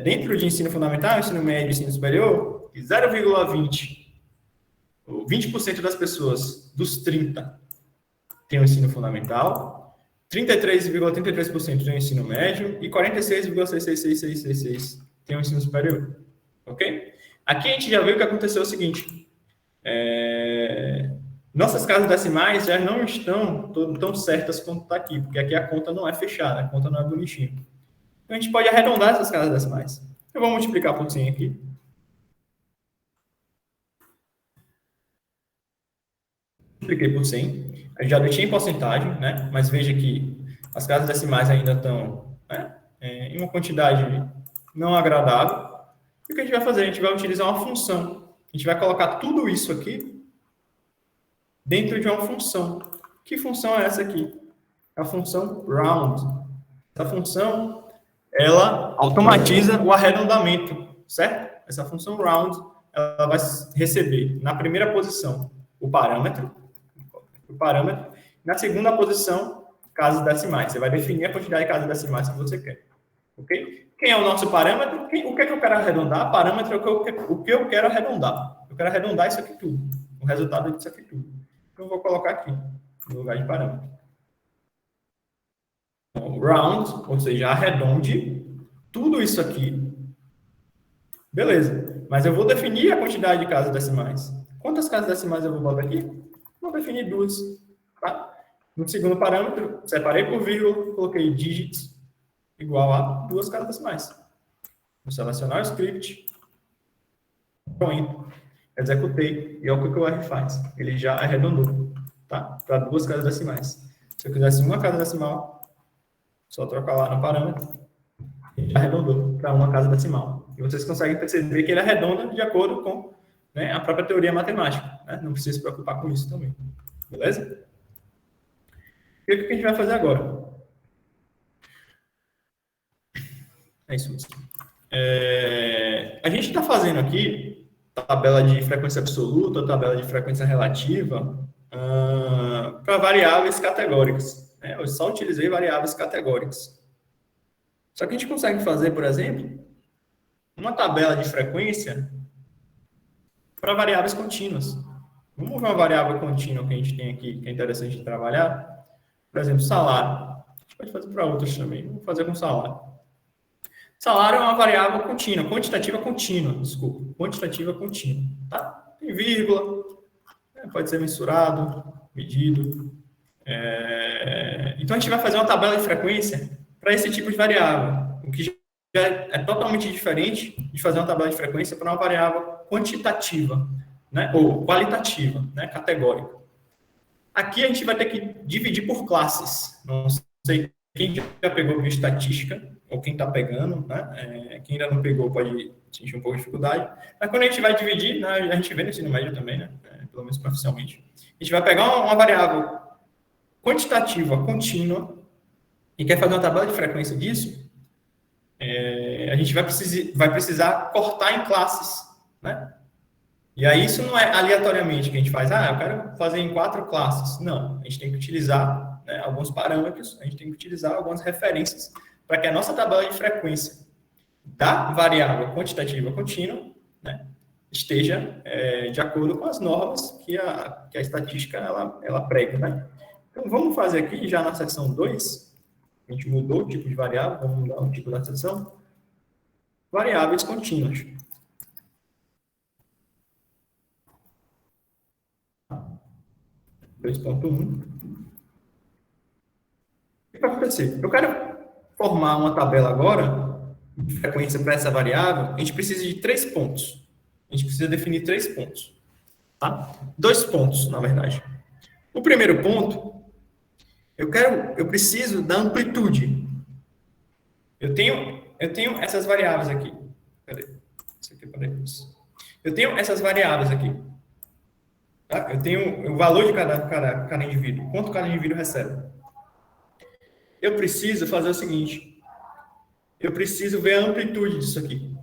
dentro de ensino fundamental, ensino médio e ensino superior, 0,20. 20% das pessoas dos 30 tem o ensino fundamental, 33,33% tem o ensino médio e 46,66666 tem o ensino superior. Ok? Aqui a gente já viu que aconteceu o seguinte. Nossas casas decimais já não estão tão certas quanto está aqui, porque aqui a conta não é fechada, a conta não é bonitinha. Então a gente pode arredondar essas casas decimais. Eu vou multiplicar por 100 aqui. Multipliquei por 100. Eu já deixei em porcentagem, né? Mas veja que as casas decimais ainda estão, né, em uma quantidade não agradável. E o que a gente vai fazer? A gente vai utilizar uma função. A gente vai colocar tudo isso aqui dentro de uma função. Que função é essa aqui? É a função round. Essa função, ela automatiza o arredondamento, certo? Essa função round, ela vai receber na primeira posição o parâmetro, na segunda posição, casas decimais. Você vai definir a quantidade de casas decimais que você quer. Ok? Quem é o nosso parâmetro? O que é que eu quero arredondar? Parâmetro é o que eu quero arredondar. Eu quero arredondar isso aqui tudo. O resultado disso aqui tudo. Então, eu vou colocar aqui, no lugar de parâmetro. Então, round, ou seja, arredonde tudo isso aqui. Beleza. Mas eu vou definir a quantidade de casas decimais. Quantas casas decimais eu vou botar aqui? Vou definir 2. Tá? No segundo parâmetro, separei por vírgula, coloquei digits igual a 2 casas decimais. Vou selecionar o script, pronto, executei, e olha o que o R faz. Ele já arredondou, tá? Para 2 casas decimais. Se eu quisesse uma casa decimal, só trocar lá no parâmetro, ele já arredondou para uma casa decimal. E vocês conseguem perceber que ele arredonda de acordo com, né, a própria teoria matemática. Né? Não precisa se preocupar com isso também. Beleza? E o que a gente vai fazer agora? É isso mesmo. A gente está fazendo aqui tabela de frequência absoluta, tabela de frequência relativa, para variáveis categóricas, né? Eu só utilizei variáveis categóricas. Só que a gente consegue fazer, por exemplo, uma tabela de frequência para variáveis contínuas. Vamos ver uma variável contínua que a gente tem aqui, que é interessante de trabalhar. Por exemplo, salário. A gente pode fazer para outros também. Vamos fazer com salário. Salário é uma variável contínua, quantitativa contínua, desculpa. Quantitativa contínua, tá? Tem vírgula, pode ser mensurado, medido. Então, a gente vai fazer uma tabela de frequência para esse tipo de variável, o que já é totalmente diferente de fazer uma tabela de frequência para uma variável quantitativa, né? Ou qualitativa, né? Categórica. Aqui a gente vai ter que dividir por classes. Não sei quem já pegou bioestatística, ou quem está pegando, né? Quem ainda não pegou pode sentir um pouco de dificuldade. Mas quando a gente vai dividir, né, a gente vê no ensino médio também, né? Pelo menos profissionalmente, a gente vai pegar uma variável quantitativa contínua e quer fazer uma tabela de frequência disso, a gente vai precisar cortar em classes, né? E aí isso não é aleatoriamente que a gente faz, eu quero fazer em 4 classes. Não, a gente tem que utilizar, né, alguns parâmetros, a gente tem que utilizar algumas referências para que a nossa tabela de frequência da variável quantitativa contínua, né, esteja de acordo com as normas que a estatística ela prega, né? Então, vamos fazer aqui já na seção 2, a gente mudou o tipo de variável, vamos mudar o tipo da seção, variáveis contínuas. O que vai acontecer? Eu quero formar uma tabela agora de frequência para essa variável, a gente precisa de 3 pontos. A gente precisa definir 3 pontos. Tá? 2 pontos, na verdade. O primeiro ponto, eu preciso da amplitude. Eu tenho essas variáveis aqui. Cadê? Isso aqui, peraí. Eu tenho essas variáveis aqui. Tá? Eu tenho o valor de cada indivíduo. Quanto cada indivíduo recebe. Eu preciso fazer o seguinte. Eu preciso ver a amplitude disso aqui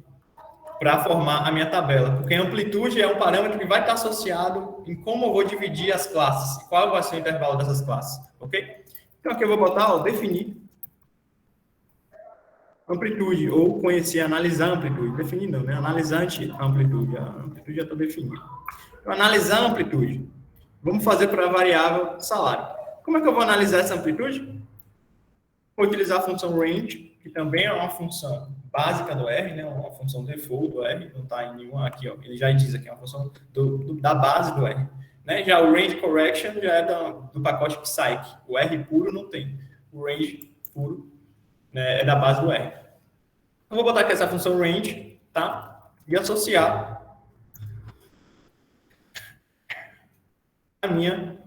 para formar a minha tabela. Porque a amplitude é um parâmetro que vai estar associado em como eu vou dividir as classes. Qual vai ser o intervalo dessas classes. Ok? Então, aqui eu vou botar, definir amplitude, ou conhecer, analisar a amplitude. Definir não, né? Analisar a amplitude. A amplitude já está definida. Então, analisar a amplitude. Vamos fazer para a variável salário. Como é que eu vou analisar essa amplitude? Vou utilizar a função range, que também é uma função básica do R, né? Uma função default do R, não está em nenhuma aqui, ó. Ele já diz aqui, é uma função da base do R. Né? Já o range correction já é do pacote Psych. O R puro não tem. O range puro, né, é da base do R. Eu vou botar aqui essa função range, tá? E associar a minha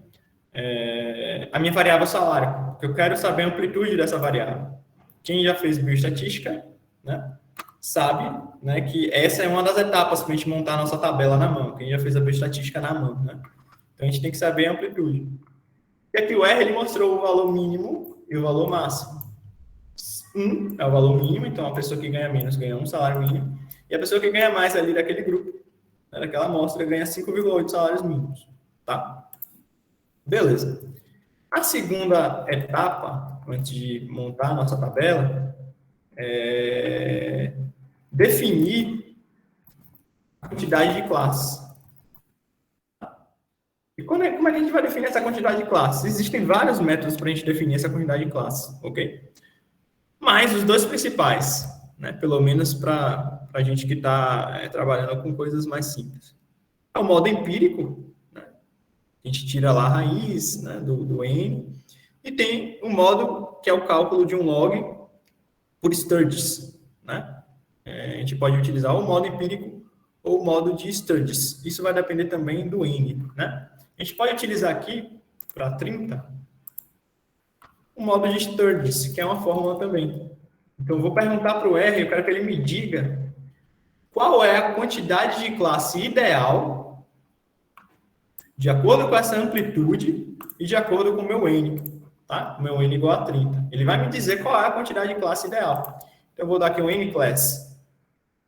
variável salário, porque eu quero saber a amplitude dessa variável. Quem já fez bioestatística, né, sabe, né, que essa é uma das etapas para a gente montar a nossa tabela na mão. Quem já fez a bioestatística na mão, né? Então, a gente tem que saber a amplitude. E aqui o R, ele mostrou o valor mínimo e o valor máximo. 1 é o valor mínimo, então a pessoa que ganha menos ganha 1 salário mínimo, e a pessoa que ganha mais ali daquele grupo, né, daquela amostra, ganha 5,8 salários mínimos. Tá? Beleza. A segunda etapa, antes de montar a nossa tabela, é definir a quantidade de classes. E como é que a gente vai definir essa quantidade de classes? Existem vários métodos para a gente definir essa quantidade de classes, ok? Mas os 2 principais, né, pelo menos para a gente que está trabalhando com coisas mais simples. É o modo empírico, né? A gente tira lá a raiz, né, do N, e tem o modo que é o cálculo de um log por Sturges, né? A gente pode utilizar o modo empírico ou o modo de Sturges. Isso vai depender também do N, né? A gente pode utilizar aqui, para 30, o modo de Sturges, que é uma fórmula também. Então, eu vou perguntar para o R, eu quero que ele me diga qual é a quantidade de classe ideal de acordo com essa amplitude e de acordo com o meu N. Tá? O meu N igual a 30. Ele vai me dizer qual é a quantidade de classe ideal. Então, eu vou dar aqui um N-class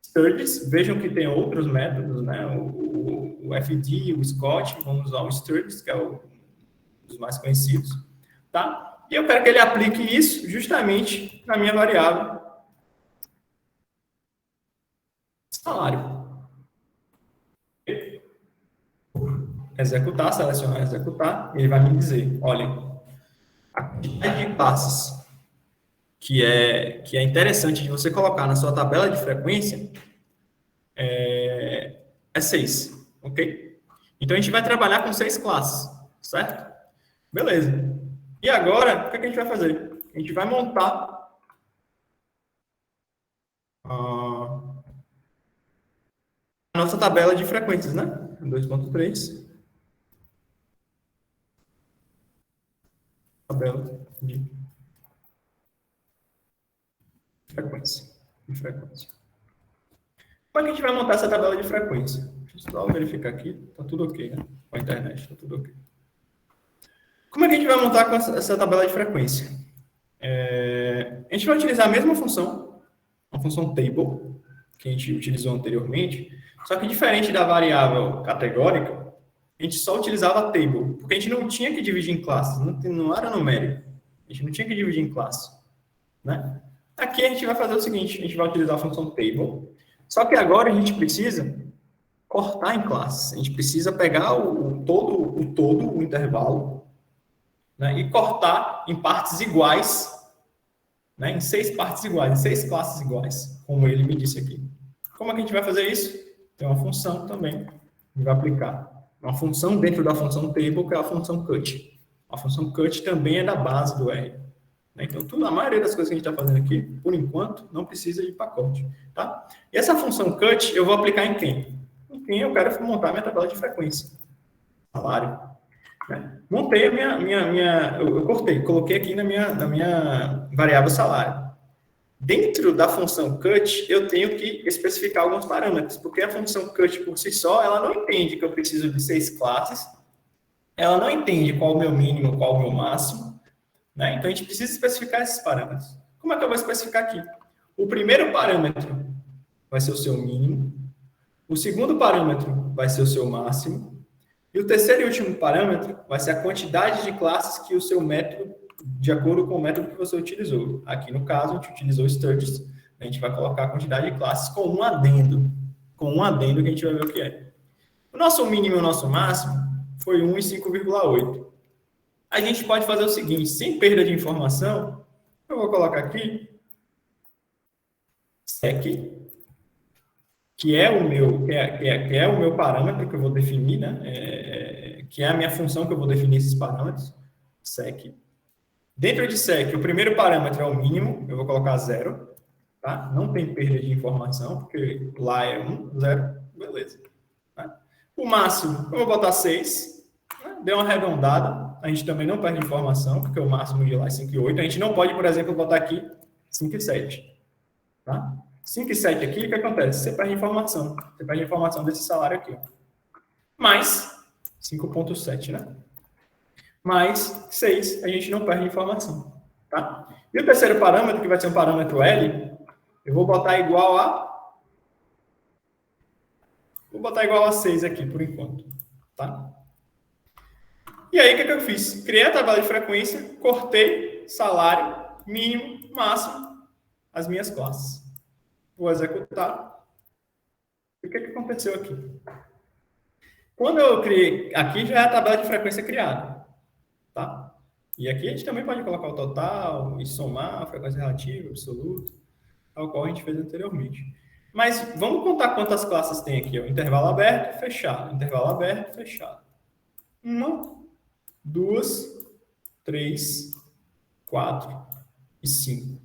Sturges. Vejam que tem outros métodos, né? O FD, o Scott. Vamos usar o Sturges, que é o dos mais conhecidos, tá? E eu quero que ele aplique isso justamente na minha variável salário. Executar, selecionar, executar, ele vai me dizer, olha, a quantidade de classes que é interessante de você colocar na sua tabela de frequência é 6, ok? Então, a gente vai trabalhar com 6 classes, certo? Beleza. E agora, o que a gente vai fazer? A gente vai montar a nossa tabela de frequências, né? 2.3. Tabela de frequência. Como é que a gente vai montar essa tabela de frequência? Deixa eu só verificar aqui. Tá tudo ok, né? Com a internet, tá tudo ok. Como é que a gente vai montar com essa tabela de frequência? A gente vai utilizar a mesma função, a função table, que a gente utilizou anteriormente, só que diferente da variável categórica, a gente só utilizava table, porque a gente não tinha que dividir em classes, não era numérico. A gente não tinha que dividir em classes, né? Aqui a gente vai fazer o seguinte, a gente vai utilizar a função table, só que agora a gente precisa cortar em classes. A gente precisa pegar o intervalo, né, e cortar em partes iguais, né, em 6 partes iguais, em 6 classes iguais, como ele me disse aqui. Como é que a gente vai fazer isso? Tem uma função também, a gente vai aplicar uma função dentro da função table, que é a função cut. A função cut também é da base do R. Então, a maioria das coisas que a gente está fazendo aqui, por enquanto, não precisa de pacote, tá? E essa função cut, eu vou aplicar em quem? Em quem eu quero montar minha tabela de frequência. Salário. Né? Montei eu cortei, coloquei aqui na minha variável salário. Dentro da função cut, eu tenho que especificar alguns parâmetros, porque a função cut por si só, ela não entende que eu preciso de 6 classes, ela não entende qual o meu mínimo, qual o meu máximo, né? Então, a gente precisa especificar esses parâmetros. Como é que eu vou especificar aqui? O primeiro parâmetro vai ser o seu mínimo, o segundo parâmetro vai ser o seu máximo, e o terceiro e último parâmetro vai ser a quantidade de classes que o seu método, de acordo com o método que você utilizou. Aqui, no caso, a gente utilizou Sturgis, a gente vai colocar a quantidade de classes com um adendo que a gente vai ver o que é. O nosso mínimo e o nosso máximo foi 1 e 5,8. A gente pode fazer o seguinte, sem perda de informação, eu vou colocar aqui sec, que é o meu parâmetro que eu vou definir, né? Que é a minha função que eu vou definir esses parâmetros, sec. Dentro de sec, o primeiro parâmetro é o mínimo, eu vou colocar 0, tá? Não tem perda de informação, porque lá é 1, 0, beleza. Tá? O máximo, eu vou botar 6, né? Deu uma arredondada, a gente também não perde informação, porque o máximo de lá é 5,8. A gente não pode, por exemplo, botar aqui 5,7. Tá? 5,7 aqui, o que acontece? Você perde informação. Você perde informação desse salário aqui. Ó. Mais 5,7, né? Mais 6, a gente não perde informação. Tá? E o terceiro parâmetro, que vai ser um parâmetro L, eu vou botar igual a 6 aqui, por enquanto. Tá? E aí, o que eu fiz? Criei a tabela de frequência, cortei salário, mínimo, máximo, as minhas classes. Vou executar. E o que aconteceu aqui? Quando eu criei, aqui já é a tabela de frequência criada. Tá? E aqui a gente também pode colocar o total e somar a frequência relativa, absoluta, tal qual a gente fez anteriormente. Mas vamos contar quantas classes tem aqui. Ó. Intervalo aberto, fechado. Intervalo aberto, fechado. 1, 2, 3, 4 e 5.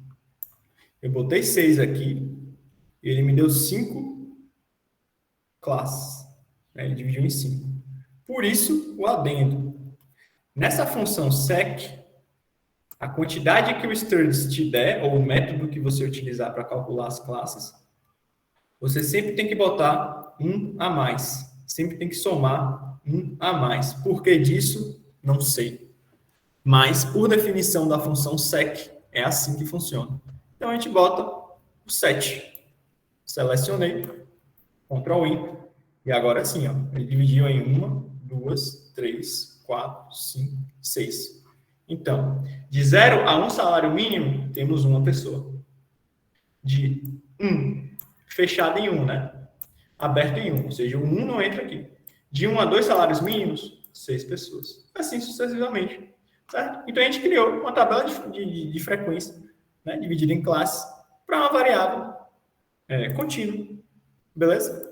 Eu botei 6 aqui e ele me deu 5 classes. Né? Ele dividiu em 5. Por isso, o adendo. Nessa função sec, a quantidade que o Sturgis te der, ou o método que você utilizar para calcular as classes, você sempre tem que botar 1 a mais. Sempre tem que somar 1 a mais. Por que disso? Não sei. Mas, por definição da função sec, é assim que funciona. Então, a gente bota o 7. Selecionei, Ctrl+I, e agora sim, ó, ele dividiu em 1, 2, 3, 4, 5, 6. Então, de 0 a 1 salário mínimo, temos uma pessoa. De 1, fechado em 1, né? Aberto em 1, ou seja, o 1 não entra aqui. De 1 a 2 salários mínimos, 6 pessoas. Assim sucessivamente. Certo? Então, a gente criou uma tabela de frequência, né? Dividida em classes, para uma variável contínua. Beleza?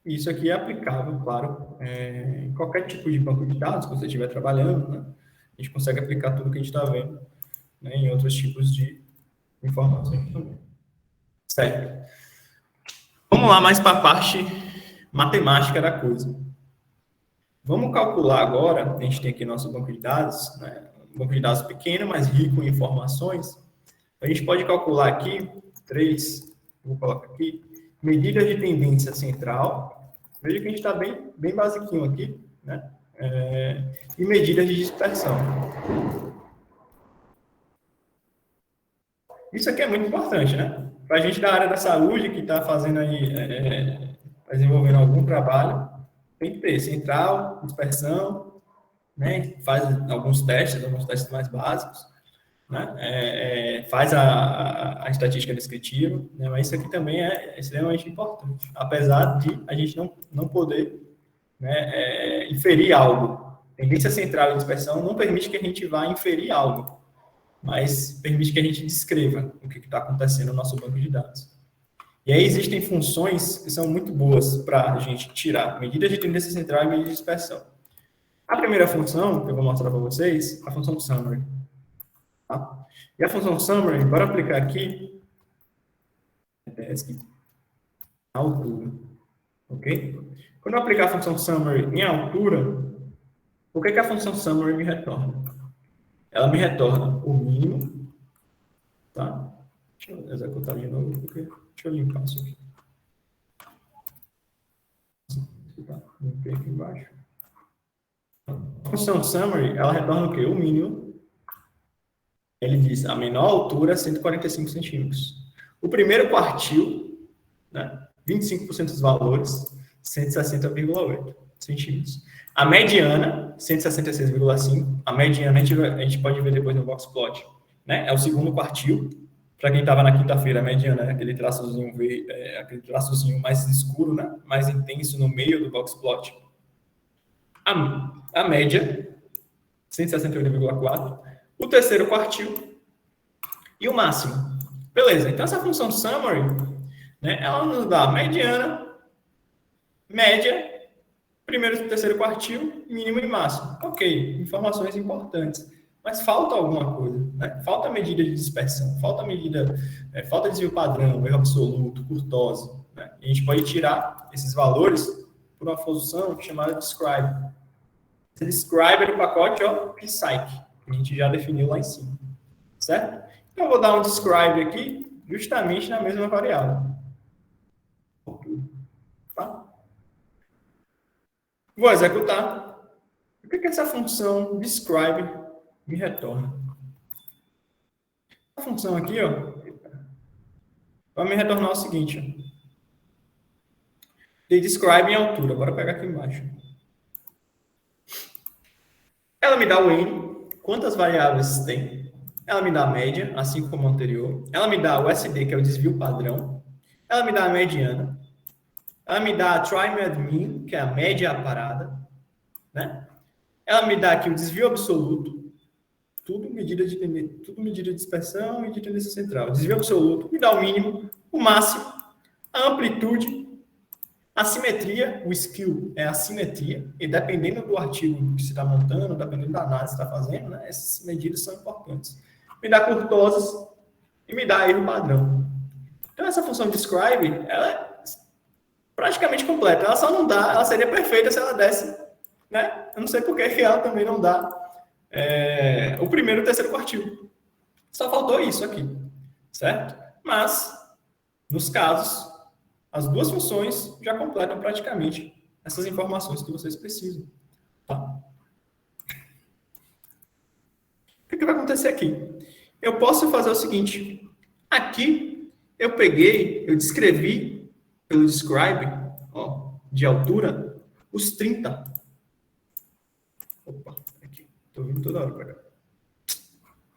Isso aqui é aplicável, claro, em qualquer tipo de banco de dados que você estiver trabalhando, né? A gente consegue aplicar tudo que a gente está vendo, né, em outros tipos de informações também. Certo. Vamos lá mais para a parte matemática da coisa. Vamos calcular agora, a gente tem aqui nosso banco de dados, né, um banco de dados pequeno, mas rico em informações. A gente pode calcular aqui 3, vou colocar aqui, medidas de tendência central. Veja que a gente está bem basiquinho aqui, né? E medidas de dispersão. Isso aqui é muito importante, né? Para a gente da área da saúde que está fazendo aí, desenvolvendo algum trabalho, tem que ter central, dispersão, né? Faz alguns testes mais básicos, né? Faz a estatística descritiva, né? Mas isso aqui também é extremamente importante, apesar de a gente não poder, né, inferir algo. Tendência central e dispersão não permite que a gente vá inferir algo, mas permite que a gente descreva o que está acontecendo no nosso banco de dados. E aí existem funções que são muito boas para a gente tirar medidas de tendência central e medidas de dispersão. A primeira função, que eu vou mostrar para vocês, é a função summary. Tá? E a função summary, bora aplicar aqui, a altura. Ok? Quando eu aplicar a função summary em altura, o que a função summary me retorna? Ela me retorna o mínimo, tá? Deixa eu executar de novo, porque deixa eu limpar isso aqui. Limpei aqui embaixo. A função summary, ela retorna o quê? O mínimo. Ele diz a menor altura, 145 centímetros. O primeiro quartil, né? 25% dos valores, 160,8 centímetros. A mediana, 166,5. A mediana a gente pode ver depois no boxplot, né? É o segundo quartil. Para quem estava na quinta-feira, a mediana é aquele traçozinho aquele traçozinho mais escuro, né? Mais intenso no meio do boxplot. A média, 168,4. O terceiro quartil e o máximo. Beleza, então essa função summary, né, ela nos dá a mediana, média, primeiro e terceiro quartil, mínimo e máximo. Ok, informações importantes. Mas falta alguma coisa, né? Falta medida de dispersão, falta desvio padrão, erro absoluto, kurtose, né? E a gente pode tirar esses valores por uma função chamada describe. Esse describe é o pacote psych, que a gente já definiu lá em cima, certo? Então eu vou dar um describe aqui, justamente na mesma variável. Tá? Vou executar. O que essa função describe me retorna? A função aqui, vai me retornar o seguinte, de describe em altura. Bora pegar aqui embaixo. Ela me dá o N, quantas variáveis tem. Ela me dá a média, assim como o anterior. Ela me dá o SD, que é o desvio padrão. Ela me dá a mediana. Ela me dá a try-med-mean, que é a média parada, né? Ela me dá aqui o desvio absoluto, tudo medida de dispersão e de tendência central. O desvio absoluto me dá o mínimo, o máximo, a amplitude, a simetria, o skill é a simetria, e dependendo do artigo que você está montando, dependendo da análise que você está fazendo, né, essas medidas são importantes. Me dá kurtoses e me dá erro padrão. Então, essa função describe, ela é praticamente completa. Ela só não dá, ela seria perfeita se ela desse, né? Eu não sei por que ela também não dá o primeiro e o terceiro quartil. Só faltou isso aqui, certo? Mas, nos casos, as duas funções já completam praticamente essas informações que vocês precisam. Tá? O que vai acontecer aqui? Eu posso fazer o seguinte. Aqui, eu descrevi pelo describe, de altura, os 30. Estou vindo toda hora para cá.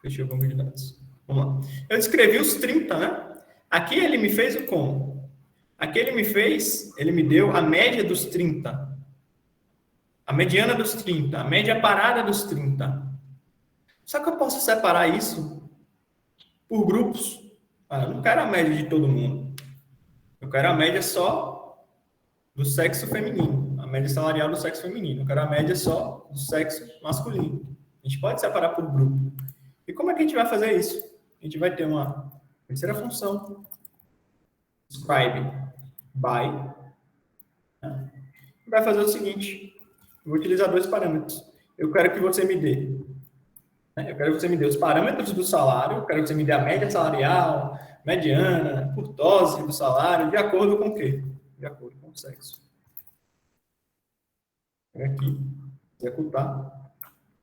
Fechei o banco de dados. Vamos lá. Eu descrevi os 30, né? Aqui ele me fez o como? Aqui ele me deu a média dos 30. A mediana dos 30. A média parada dos 30. Só que eu posso separar isso por grupos. Eu não quero a média de todo mundo. Eu quero a média só do sexo feminino. A média salarial do sexo feminino. Eu quero a média só do sexo masculino. A gente pode separar por grupo. E como é que a gente vai fazer isso? A gente vai ter uma terceira função. Describe by. Vai fazer o seguinte. Eu vou utilizar dois parâmetros. Eu quero que você me dê. Eu quero que você me dê os parâmetros do salário. Eu quero que você me dê a média salarial, mediana, curtose do salário, de acordo com o quê? De acordo com o sexo. Aqui, executar,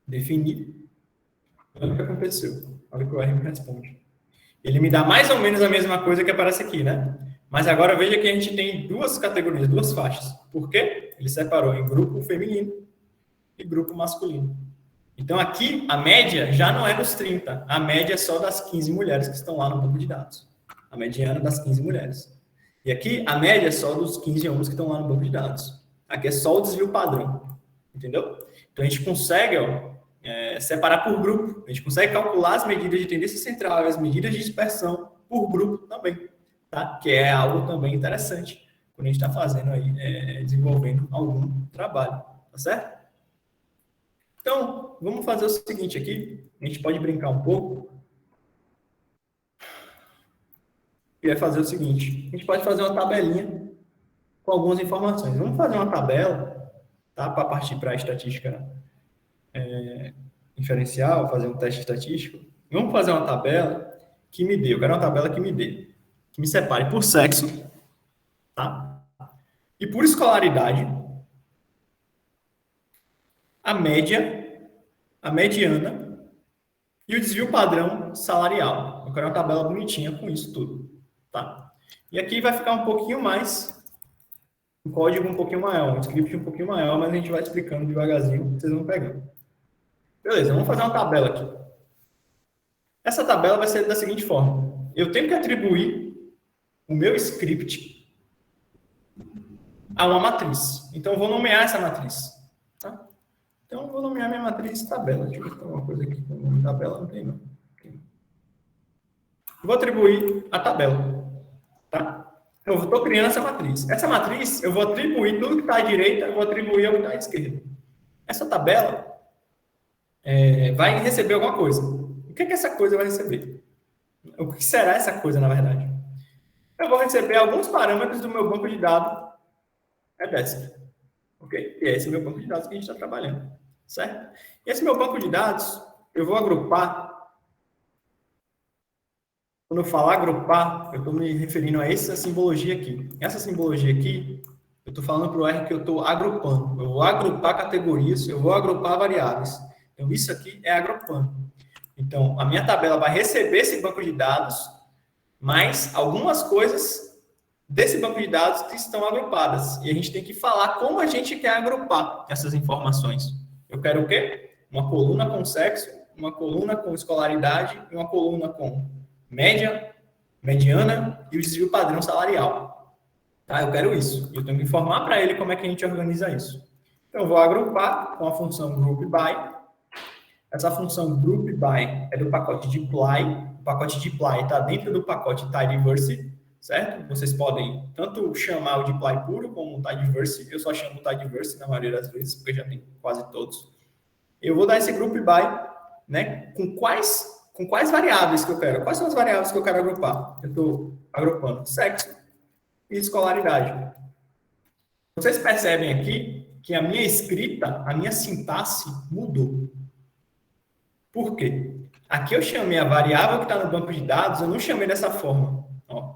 definir. Olha o que aconteceu. Olha o que o R me responde. Ele me dá mais ou menos a mesma coisa que aparece aqui, né? Mas agora veja que a gente tem duas categorias, duas faixas. Por quê? Ele separou em grupo feminino e grupo masculino. Então aqui a média já não é dos 30. A média é só das 15 mulheres que estão lá no banco de dados. A mediana das 15 mulheres. E aqui a média é só dos 15 homens que estão lá no banco de dados. Aqui é só o desvio padrão. Entendeu? Então a gente consegue separar por grupo. A gente consegue calcular as medidas de tendência central e as medidas de dispersão por grupo também. Tá? Que é algo também interessante quando a gente está fazendo aí, desenvolvendo algum trabalho. Tá certo? Então, vamos fazer o seguinte aqui. A gente pode brincar um pouco. E vai fazer o seguinte. A gente pode fazer uma tabelinha com algumas informações. Vamos fazer uma tabela, tá? Para partir para a estatística inferencial, fazer um teste estatístico. Vamos fazer uma tabela que me dê. Eu quero uma tabela que me dê. Que me separe por sexo, tá? E por escolaridade, a média, a mediana e o desvio padrão salarial. Eu quero uma tabela bonitinha com isso tudo, tá? E aqui vai ficar um pouquinho mais, um código um pouquinho maior, um script um pouquinho maior, mas a gente vai explicando devagarzinho, vocês vão pegando. Beleza, vamos fazer uma tabela aqui. Essa tabela vai ser da seguinte forma. Eu tenho que atribuir o meu script a uma matriz. Então, eu vou nomear essa matriz. Tá? Então, eu vou nomear minha matriz tabela. Deixa eu ver se tem alguma coisa aqui com o nome tabela. Não tem, não. Vou atribuir a tabela. Tá? Eu estou criando essa matriz. Essa matriz, eu vou atribuir tudo que está à direita, eu vou atribuir ao que está à esquerda. Essa tabela vai receber alguma coisa. O que essa coisa vai receber? O que será essa coisa, na verdade? Eu vou receber alguns parâmetros do meu banco de dados EDESC. Ok? E esse é o meu banco de dados que a gente está trabalhando. Certo? E esse meu banco de dados, eu vou agrupar. Quando eu falar agrupar, eu estou me referindo a essa simbologia aqui. Essa simbologia aqui, eu estou falando para o R que eu estou agrupando. Eu vou agrupar categorias, eu vou agrupar variáveis. Então, isso aqui é agrupando. Então, a minha tabela vai receber esse banco de dados, mas algumas coisas desse banco de dados que estão agrupadas. E a gente tem que falar como a gente quer agrupar essas informações. Eu quero o quê? Uma coluna com sexo, uma coluna com escolaridade e uma coluna com média, mediana e o desvio padrão salarial. Tá? Eu quero isso. Eu tenho que informar para ele como é que a gente organiza isso. Então, eu vou agrupar com a função groupBy. Essa função groupBy é do pacote dplyr. O pacote dplyr está dentro do pacote tidyverse, certo? Vocês podem tanto chamar o dplyr puro como o tidyverse. Eu só chamo o tidyverse na maioria das vezes, porque já tem quase todos. Eu vou dar esse groupBy, né? Com quais variáveis que eu quero? Quais são as variáveis que eu quero agrupar? Eu estou agrupando sexo e escolaridade. Vocês percebem aqui que a minha escrita, a minha sintaxe mudou. Por quê? Aqui eu chamei a variável que está no banco de dados, eu não chamei dessa forma. Ó,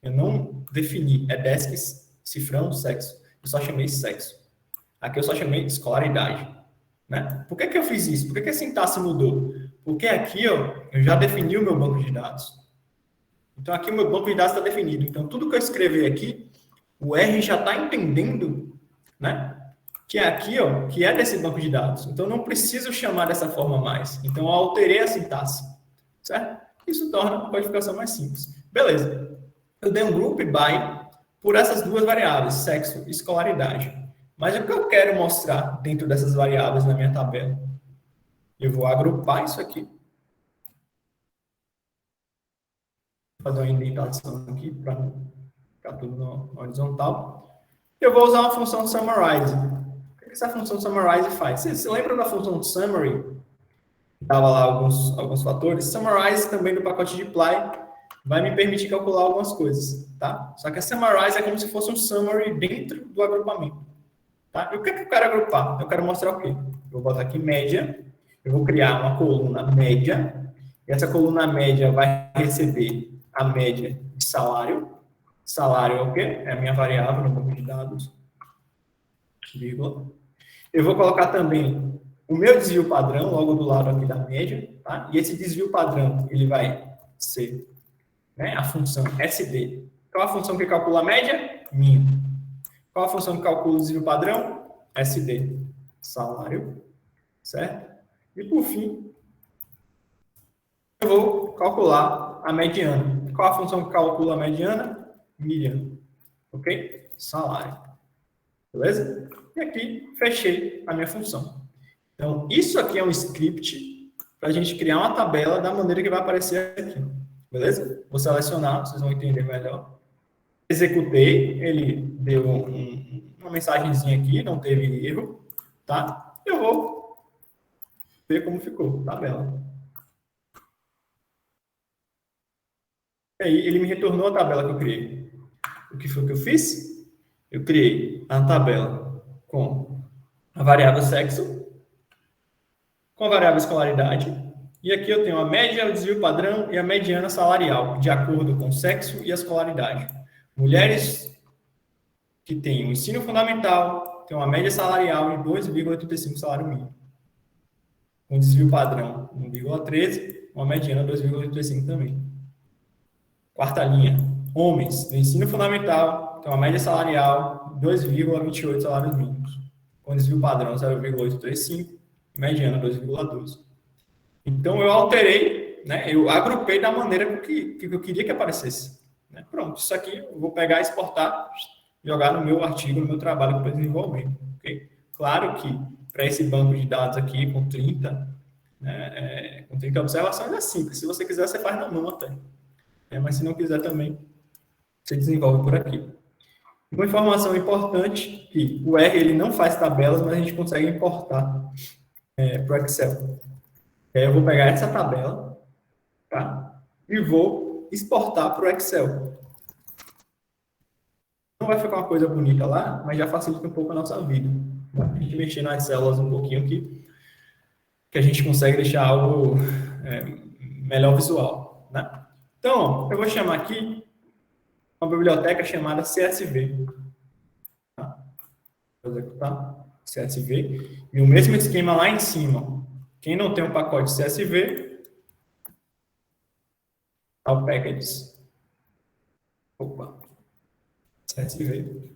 eu não defini EDESC, cifrão, sexo. Eu só chamei sexo. Aqui eu só chamei escolaridade. Né? Por que eu fiz isso? Por que a sintaxe mudou? Porque aqui ó, eu já defini o meu banco de dados. Então aqui o meu banco de dados está definido. Então tudo que eu escrever aqui, o R já está entendendo, né? que é aqui, ó, que é desse banco de dados. Então, não preciso chamar dessa forma mais. Então, eu alterei a sintaxe, certo? Isso torna a codificação mais simples. Beleza. Eu dei um group by por essas duas variáveis, sexo e escolaridade. Mas o que eu quero mostrar dentro dessas variáveis na minha tabela? Eu vou agrupar isso aqui. Vou fazer uma indentação aqui para ficar tudo no horizontal. Eu vou usar uma função summarize. O que essa função summarize faz? Você lembra da função summary? Dava lá alguns fatores. Summarize também no pacote de Ply vai me permitir calcular algumas coisas, tá? Só que a summarize é como se fosse um summary dentro do agrupamento, tá? E o que é que eu quero agrupar? Eu quero mostrar o quê? Eu vou botar aqui média, eu vou criar uma coluna média, e essa coluna média vai receber a média de salário. Salário é o quê? É a minha variável no banco de dados, vírgula. Eu vou colocar também o meu desvio padrão logo do lado aqui da média, tá? E esse desvio padrão, ele vai ser, né, a função SD. Qual a função que calcula a média? Min. Qual a função que calcula o desvio padrão? SD. Salário, certo? E por fim, eu vou calcular a mediana. Qual a função que calcula a mediana? Mediana. Ok? Salário. Beleza? E aqui, fechei a minha função. Então, isso aqui é um script para a gente criar uma tabela da maneira que vai aparecer aqui. Beleza? Vou selecionar, vocês vão entender melhor. Executei, ele deu uma mensagenzinha aqui, não teve erro, tá? Eu vou ver como ficou a tabela. E aí, ele me retornou a tabela que eu criei. O que foi que eu fiz? Eu criei a tabela com a variável sexo, com a variável escolaridade, e aqui eu tenho a média, o desvio padrão e a mediana salarial, de acordo com o sexo e a escolaridade. Mulheres que têm o ensino fundamental têm uma média salarial de 2,85 salário mínimo. Com desvio padrão 1,13, uma mediana 2,85 também. Quarta linha. Homens do ensino fundamental têm uma média salarial de 2,28 salários mínimos. Com desvio padrão 0,835, mediana 2,12. Então, eu alterei, né? Eu agrupei da maneira que eu queria que aparecesse. Né? Pronto, isso aqui eu vou pegar, exportar, jogar no meu artigo, no meu trabalho que eu estou desenvolvendo. Okay? Claro que para esse banco de dados aqui, com 30 observações, é simples. Se você quiser, você faz na mão até. Mas se não quiser também, você desenvolve por aqui. Uma informação importante, que o R ele não faz tabelas, mas a gente consegue importar para o Excel. Eu vou pegar essa tabela, tá? E vou exportar para o Excel. Não vai ficar uma coisa bonita lá, mas já facilita um pouco a nossa vida. A gente mexer nas células um pouquinho aqui, que a gente consegue deixar algo melhor visual, né? Então, eu vou chamar aqui uma biblioteca chamada CSV. Tá? Vou executar CSV. E o mesmo esquema lá em cima. Quem não tem um pacote CSV, tá o packages. Opa. CSV.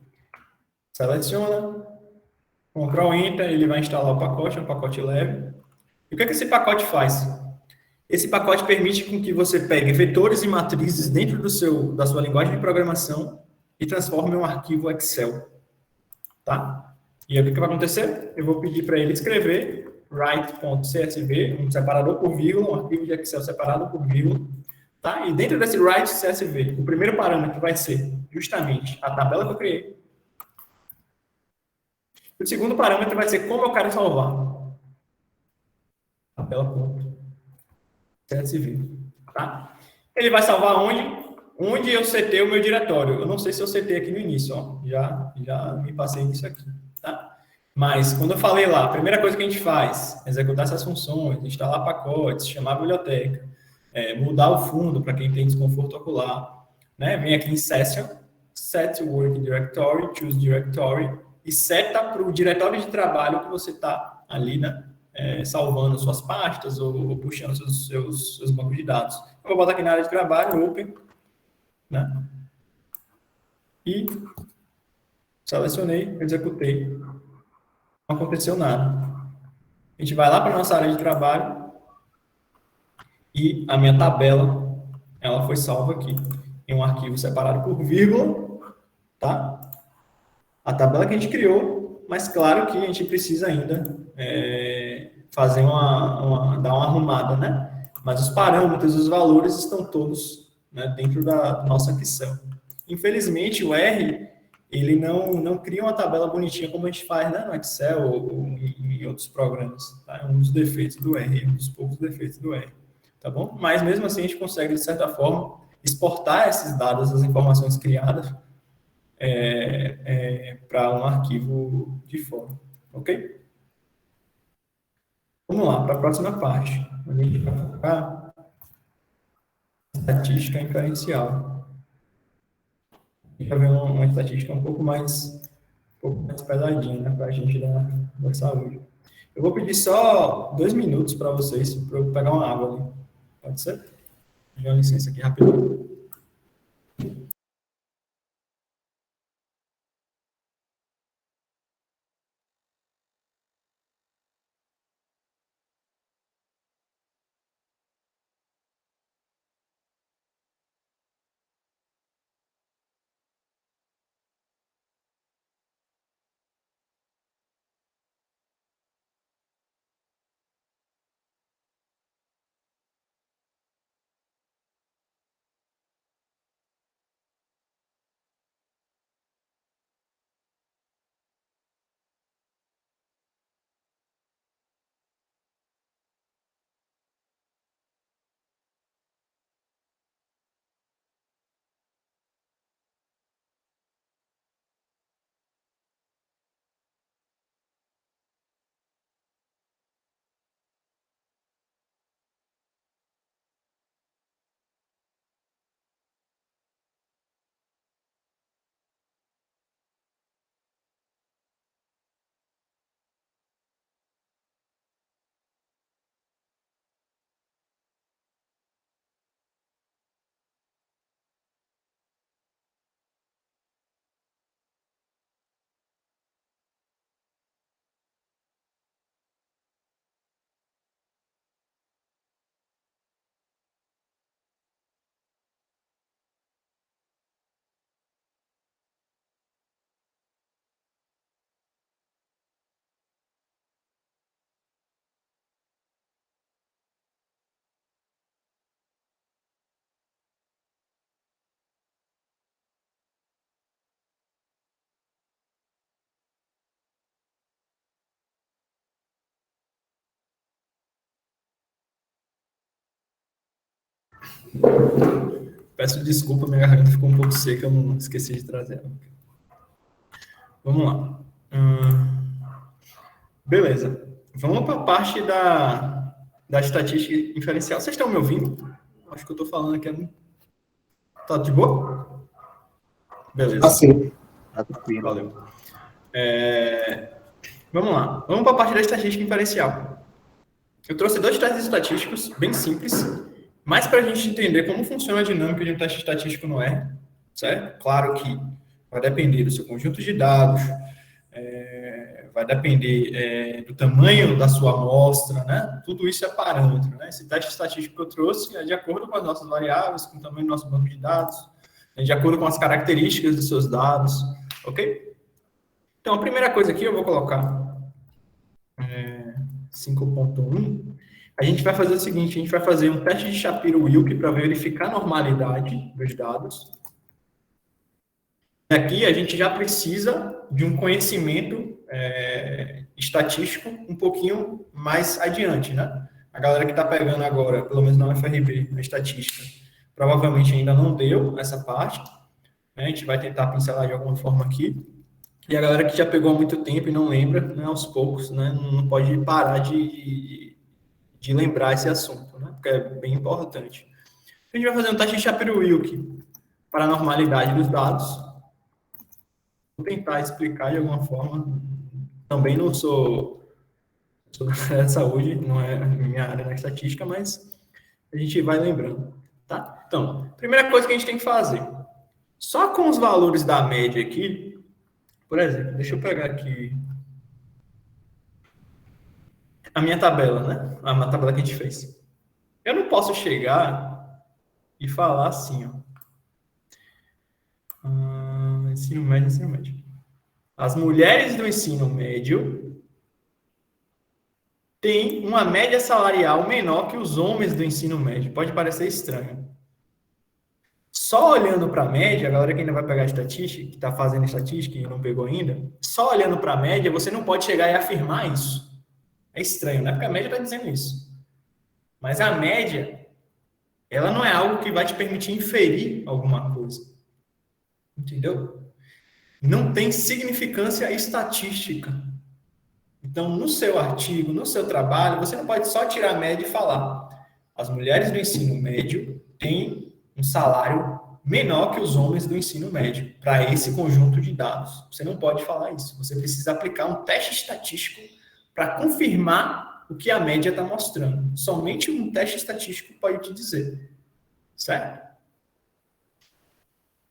Seleciona. Ctrl Enter, ele vai instalar o pacote, é um pacote leve. E o que esse pacote faz? Esse pacote permite com que você pegue vetores e matrizes dentro da sua linguagem de programação e transforme em um arquivo Excel. Tá? E aí, o que vai acontecer? Eu vou pedir para ele escrever write.csv, um separador por vírgula, um arquivo de Excel separado por vírgula. Tá? E dentro desse write.csv, o primeiro parâmetro vai ser justamente a tabela que eu criei. O segundo parâmetro vai ser como eu quero salvar. Tabela.csv. Tá? Ele vai salvar onde eu setei o meu diretório. Eu não sei se eu setei aqui no início, ó. Já me passei nisso aqui, tá? Mas, quando eu falei lá, a primeira coisa que a gente faz é executar essas funções, instalar pacotes, chamar a biblioteca, mudar o fundo para quem tem desconforto ocular, né? Vem aqui em Session, Set Work Directory, Choose Directory, e seta para o diretório de trabalho que você está ali, né? Salvando suas pastas ou puxando seus bancos de dados. Eu vou botar aqui na área de trabalho, Open, né? E selecionei, executei não aconteceu nada. A gente vai lá para a nossa área de trabalho e a minha tabela, ela foi salva aqui em um arquivo separado por vírgula, tá? A tabela que a gente criou, mas claro que a gente precisa ainda fazer dar uma arrumada, né? Mas os parâmetros, os valores estão todos, né, dentro da nossa ficção. Infelizmente, o R, ele não cria uma tabela bonitinha como a gente faz, né, no Excel ou em outros programas. Tá? É um dos defeitos do R, um dos poucos defeitos do R. Tá bom? Mas mesmo assim, a gente consegue, de certa forma, exportar esses dados, as informações criadas, para um arquivo de fora. Ok? Vamos lá, para a próxima parte. A gente vai focar estatística inferencial. A gente vai ver uma estatística um pouco mais pesadinha, né, para a gente da saúde. Eu vou pedir só 2 minutos para vocês, para eu pegar uma água ali. Pode ser? Dá licença aqui rapidinho. Peço desculpa, minha garganta ficou um pouco seca, eu não esqueci de trazer ela. Vamos lá. Beleza. Vamos para a parte da estatística inferencial. Vocês estão me ouvindo? Acho que eu estou falando aqui. Tá de boa? Beleza. Assim. Valeu. Vamos lá. Vamos para a parte da estatística inferencial. Eu trouxe 2 testes estatísticos bem simples, mas para a gente entender como funciona a dinâmica de um teste estatístico no R, certo? Claro que vai depender do seu conjunto de dados, vai depender do tamanho da sua amostra, né? Tudo isso é parâmetro, né? Esse teste estatístico que eu trouxe é de acordo com as nossas variáveis, com o tamanho do nosso banco de dados, de acordo com as características dos seus dados, ok? Então, a primeira coisa aqui eu vou colocar 5.1. A gente vai fazer o seguinte, a gente vai fazer um teste de Shapiro-Wilk para verificar a normalidade dos dados. E aqui a gente já precisa de um conhecimento estatístico um pouquinho mais adiante, né? A galera que está pegando agora, pelo menos na UFRB, a estatística, provavelmente ainda não deu essa parte, né? A gente vai tentar pincelar de alguma forma aqui. E a galera que já pegou há muito tempo e não lembra, né, aos poucos, né, não pode parar de lembrar esse assunto, né, porque é bem importante. A gente vai fazer um teste de Shapiro-Wilk para a normalidade dos dados. Vou tentar explicar de alguma forma. Também não sou da área de saúde, não é a minha área na estatística, mas a gente vai lembrando, tá? Então, primeira coisa que a gente tem que fazer. Só com os valores da média aqui, por exemplo, deixa eu pegar aqui a minha tabela, né? A tabela que a gente fez. Eu não posso chegar e falar assim, ó. Ensino médio, ensino médio. As mulheres do ensino médio têm uma média salarial menor que os homens do ensino médio. Pode parecer estranho. Só olhando para a média, a galera que ainda vai pegar estatística, que está fazendo estatística e não pegou ainda, só olhando para a média, você não pode chegar e afirmar isso. É estranho, né? Porque a média está dizendo isso. Mas a média, ela não é algo que vai te permitir inferir alguma coisa. Entendeu? Não tem significância estatística. Então, no seu artigo, no seu trabalho, você não pode só tirar a média e falar: as mulheres do ensino médio têm um salário menor que os homens do ensino médio, para esse conjunto de dados. Você não pode falar isso. Você precisa aplicar um teste estatístico para confirmar o que a média está mostrando. Somente um teste estatístico pode te dizer. Certo?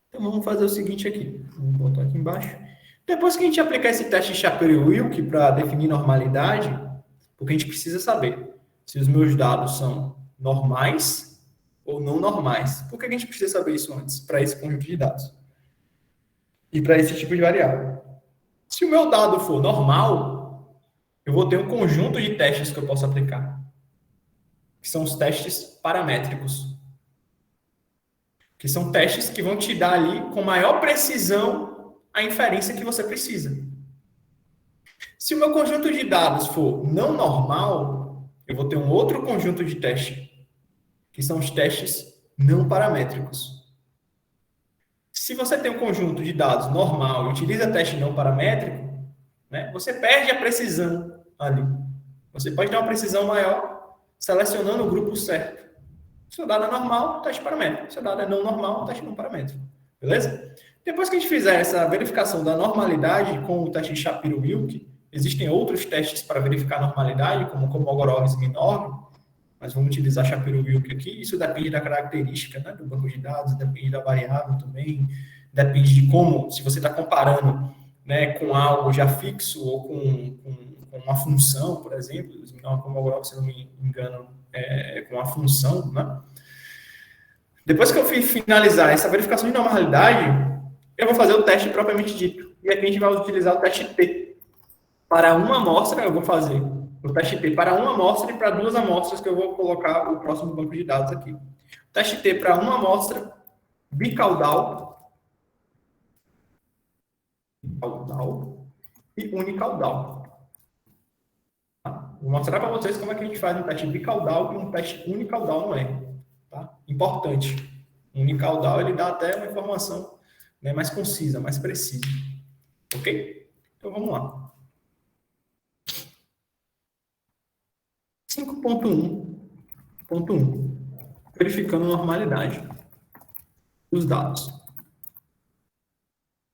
Então, vamos fazer o seguinte aqui. Vamos botar aqui embaixo. Depois que a gente aplicar esse teste Shapiro-Wilk para definir normalidade, porque a gente precisa saber se os meus dados são normais ou não normais. Por que a gente precisa saber isso antes? Para esse conjunto de dados. E para esse tipo de variável. Se o meu dado for normal, eu vou ter um conjunto de testes que eu posso aplicar. Que são os testes paramétricos. Que são testes que vão te dar ali, com maior precisão, a inferência que você precisa. Se o meu conjunto de dados for não normal, eu vou ter um outro conjunto de testes, que são os testes não paramétricos. Se você tem um conjunto de dados normal e utiliza teste não paramétrico, né, você perde a precisão ali. Você pode ter uma precisão maior selecionando o grupo certo. Seu dado é normal, teste paramétrico. Seu dado é não normal, teste não paramétrico. Beleza? Depois que a gente fizer essa verificação da normalidade com o teste Shapiro-Wilk, existem outros testes para verificar a normalidade, como o Kolmogorov-Smirnov, mas vamos utilizar Shapiro-Wilk aqui. Isso depende da característica, né, do banco de dados, depende da variável também, depende de como, se você está comparando, né, com algo já fixo ou com uma função, por exemplo, o Kolmogorov, se não me engano, com a função, né? Depois que eu finalizar essa verificação de normalidade, eu vou fazer o teste propriamente dito. E aqui a gente vai utilizar o teste T. Para uma amostra, eu vou fazer o teste T para uma amostra e para duas amostras, que eu vou colocar o próximo banco de dados aqui. O teste T para uma amostra bicaudal e unicaudal. Vou mostrar para vocês como é que a gente faz um teste bicaudal e um teste unicaudal no R. Tá? Importante. O unicaudal, ele dá até uma informação, né, mais concisa, mais precisa. Ok? Então, vamos lá. 5.1.1. Verificando normalidade dos dados.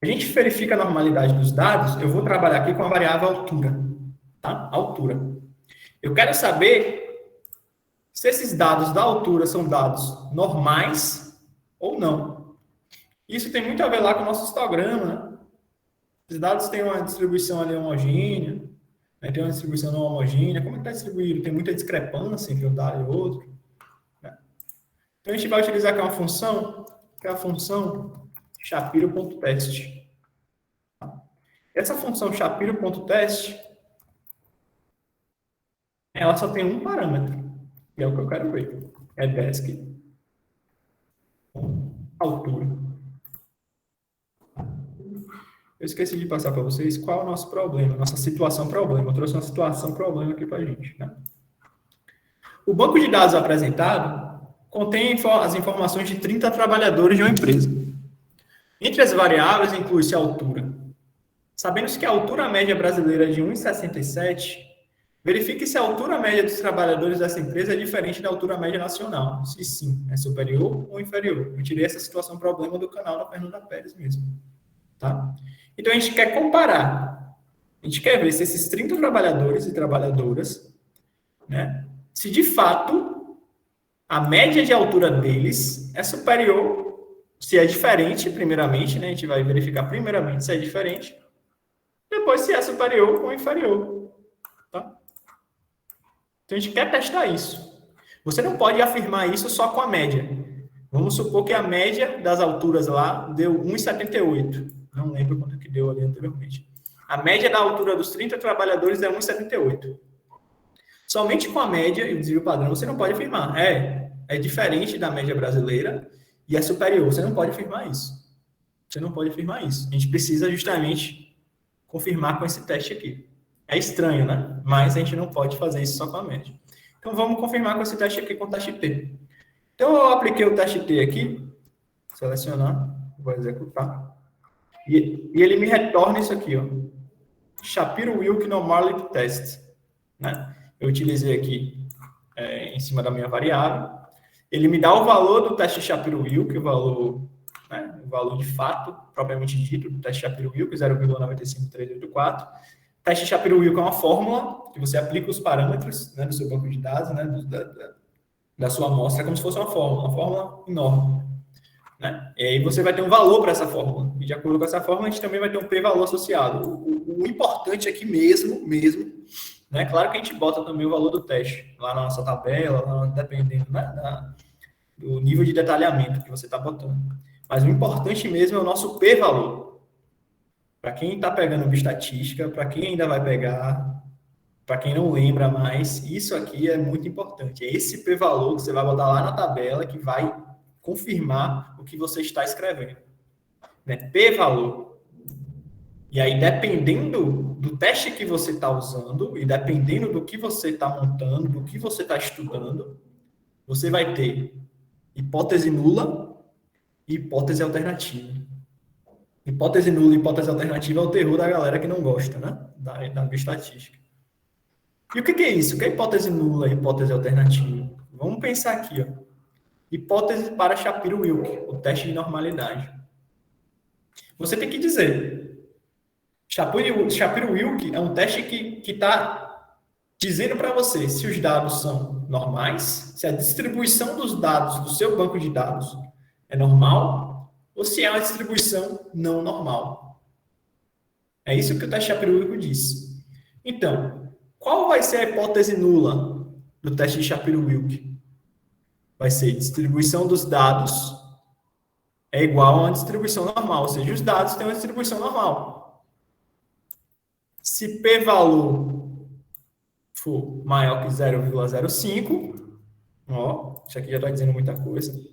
A gente verifica a normalidade dos dados, eu vou trabalhar aqui com a variável altura. Tá? Altura. Eu quero saber se esses dados da altura são dados normais ou não. Isso tem muito a ver lá com o nosso histograma, né? Os dados têm uma distribuição ali homogênea, né? Tem uma distribuição não homogênea. Como é que está distribuído? Tem muita discrepância entre um dado e outro. Né? Então, a gente vai utilizar aqui uma função, que é a função Shapiro.test. Essa função Shapiro.test, ela só tem um parâmetro, que é o que eu quero ver. É desk altura. Eu esqueci de passar para vocês qual é o nosso problema, nossa situação problema. Eu trouxe uma situação problema aqui para a gente. Né? O banco de dados apresentado contém as informações de 30 trabalhadores de uma empresa. Entre as variáveis inclui-se a altura. Sabendo-se que a altura média brasileira é de 1,67, verifique se a altura média dos trabalhadores dessa empresa é diferente da altura média nacional. Se sim, é superior ou inferior. Eu tirei essa situação problema do canal da Fernanda Pérez mesmo. Tá? Então, a gente quer comparar. A gente quer ver se esses 30 trabalhadores e trabalhadoras, né, se de fato a média de altura deles é superior, se é diferente, primeiramente, né, a gente vai verificar primeiramente se é diferente, depois se é superior ou inferior. Tá? Então, a gente quer testar isso. Você não pode afirmar isso só com a média. Vamos supor que a média das alturas lá deu 1,78. Não lembro quanto que deu ali anteriormente. A média da altura dos 30 trabalhadores é 1,78. Somente com a média e o desvio padrão você não pode afirmar. É diferente da média brasileira e é superior. Você não pode afirmar isso. Você não pode afirmar isso. A gente precisa justamente confirmar com esse teste aqui. É estranho, né? Mas a gente não pode fazer isso só com a média. Então, vamos confirmar com esse teste aqui, com o teste T. Então, eu apliquei o teste T aqui, selecionar, vou executar. E ele me retorna isso aqui, ó. Shapiro-Wilk Normality Test. Né? Eu utilizei aqui em cima da minha variável. Ele me dá o valor do teste Shapiro-Wilk, o valor de fato, propriamente dito, do teste Shapiro-Wilk, 0,95384. Teste Shapiro-Wilk é uma fórmula que você aplica os parâmetros, né, do seu banco de dados, né, da sua amostra, como se fosse uma fórmula enorme. Né? E aí você vai ter um valor para essa fórmula. E de acordo com essa fórmula, a gente também vai ter um p-valor associado. O importante aqui mesmo, né? Claro que a gente bota também o valor do teste lá na nossa tabela, lá, dependendo, né, do nível de detalhamento que você está botando. Mas o importante mesmo é o nosso p-valor. Para quem está pegando bioestatística, para quem ainda vai pegar, para quem não lembra mais, isso aqui é muito importante. É esse p-valor que você vai botar lá na tabela que vai confirmar o que você está escrevendo. Né? P-valor. E aí, dependendo do teste que você está usando e dependendo do que você está montando, do que você está estudando, você vai ter hipótese nula e hipótese alternativa. Hipótese nula e hipótese alternativa é o terror da galera que não gosta, né? Da bioestatística. E o que é isso? O que é hipótese nula e hipótese alternativa? Vamos pensar aqui, ó. Hipótese para Shapiro-Wilk, o teste de normalidade. Você tem que dizer, Shapiro-Wilk é um teste que está dizendo para você se os dados são normais, se a distribuição dos dados do seu banco de dados é normal, ou se é uma distribuição não normal. É isso que o teste Shapiro-Wilk diz. Então, qual vai ser a hipótese nula do teste de Shapiro-Wilk? Vai ser distribuição dos dados é igual a uma distribuição normal, ou seja, os dados têm uma distribuição normal. Se p-valor for maior que 0,05, ó, isso aqui já está dizendo muita coisa,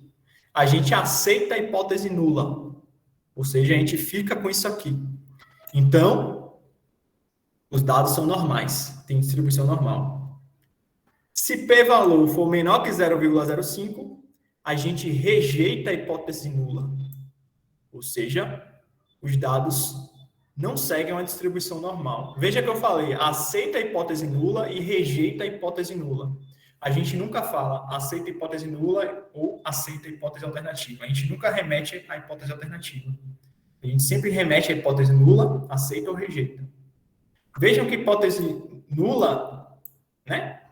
a gente aceita a hipótese nula, ou seja, a gente fica com isso aqui. Então, os dados são normais, tem distribuição normal. Se p-valor for menor que 0,05, a gente rejeita a hipótese nula. Ou seja, os dados não seguem uma distribuição normal. Veja que eu falei, aceita a hipótese nula e rejeita a hipótese nula. A gente nunca fala aceita a hipótese nula ou aceita a hipótese alternativa. A gente nunca remete à hipótese alternativa. A gente sempre remete à hipótese nula, aceita ou rejeita. Vejam que hipótese nula, né?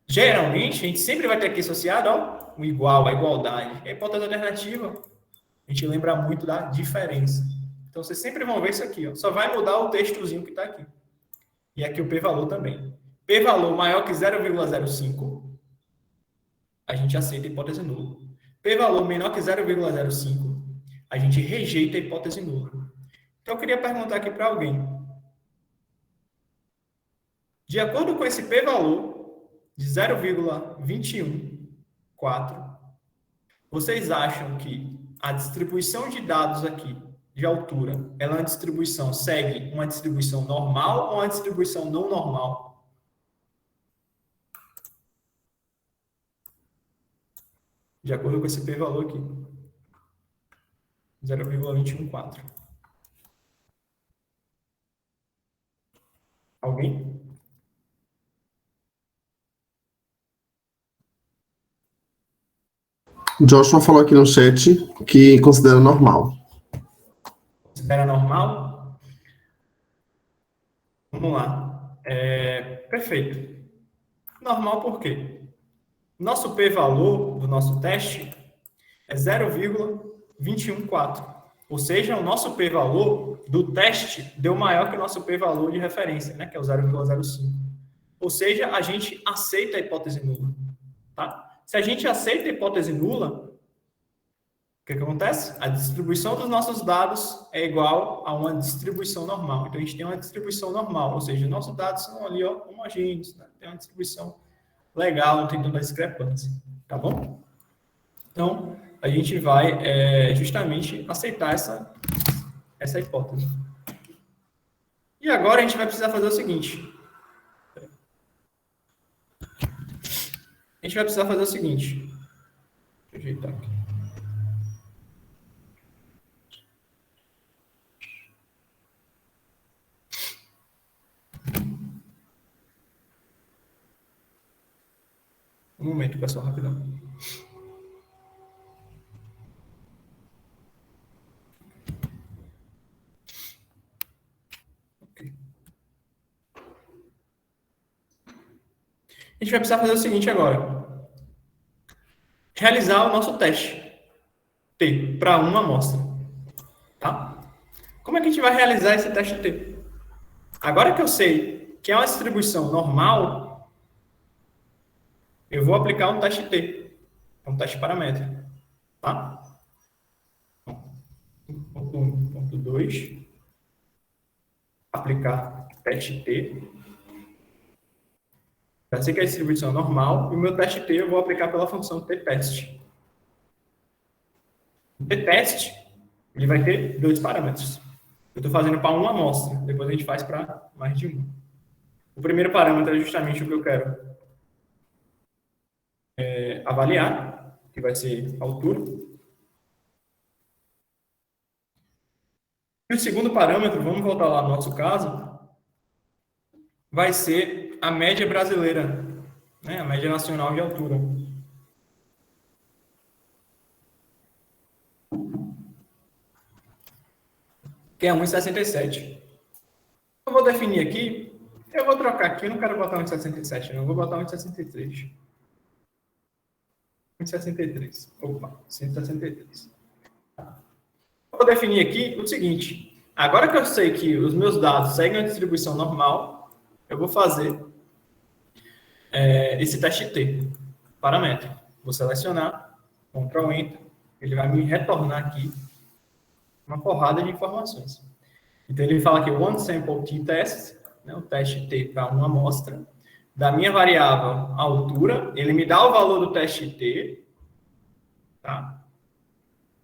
Geralmente, a gente sempre vai ter aqui associado ao igual, a igualdade. A hipótese alternativa, a gente lembra muito da diferença. Então, vocês sempre vão ver isso aqui. Ó. Só vai mudar o textozinho que está aqui. E aqui o p-valor também. P-valor maior que 0,05, a gente aceita a hipótese nula. P-valor menor que 0,05, a gente rejeita a hipótese nula. Então, eu queria perguntar aqui para alguém. De acordo com esse p-valor, de 0,214, vocês acham que a distribuição de dados aqui, de altura, ela é uma distribuição, segue uma distribuição normal ou uma distribuição não normal? De acordo com esse p-valor aqui. 0,214. Alguém? Joshua falou aqui no chat que considera normal. Considera normal? Vamos lá. Perfeito. Normal por quê? Nosso p-valor do nosso teste é 0,214. Ou seja, o nosso p-valor do teste deu maior que o nosso p-valor de referência, né? Que é o 0,05. Ou seja, a gente aceita a hipótese nula. Tá? Se a gente aceita a hipótese nula, o que acontece? A distribuição dos nossos dados é igual a uma distribuição normal. Então, a gente tem uma distribuição normal, ou seja, nossos dados são ali homogêneos, né? Tem uma distribuição legal, não tem tanta discrepância. Tá bom? Então, a gente vai justamente aceitar essa hipótese. E agora a gente vai precisar fazer o seguinte. A gente vai precisar fazer o seguinte. Deixa eu ajeitar aqui. Um momento, pessoal, rapidão. Ok. A gente vai precisar fazer o seguinte agora. Realizar o nosso teste T para uma amostra. Tá? Como é que a gente vai realizar esse teste T? Agora que eu sei que é uma distribuição normal, eu vou aplicar um teste T, um teste paramétrico. Tá? 1.2, aplicar teste T. Já sei que a distribuição é normal, e o meu teste T eu vou aplicar pela função T-test. O T-test, ele vai ter dois parâmetros. Eu estou fazendo para uma amostra, depois a gente faz para mais de uma. O primeiro parâmetro é justamente o que eu quero avaliar, que vai ser a altura. E o segundo parâmetro, vamos voltar lá no nosso caso, vai ser a média brasileira, né? A média nacional de altura. Que é 1,67. Eu vou definir aqui, eu vou trocar aqui, eu não quero botar 1,67, não, eu vou botar 1,63. 1,63. Opa, 163. Eu vou definir aqui o seguinte. Agora que eu sei que os meus dados seguem a distribuição normal, eu vou fazer esse teste T, parâmetro. Vou selecionar, Ctrl Enter, ele vai me retornar aqui uma porrada de informações. Então, ele fala que one sample t-test, né, o teste T para uma amostra, da minha variável altura, ele me dá o valor do teste T, tá?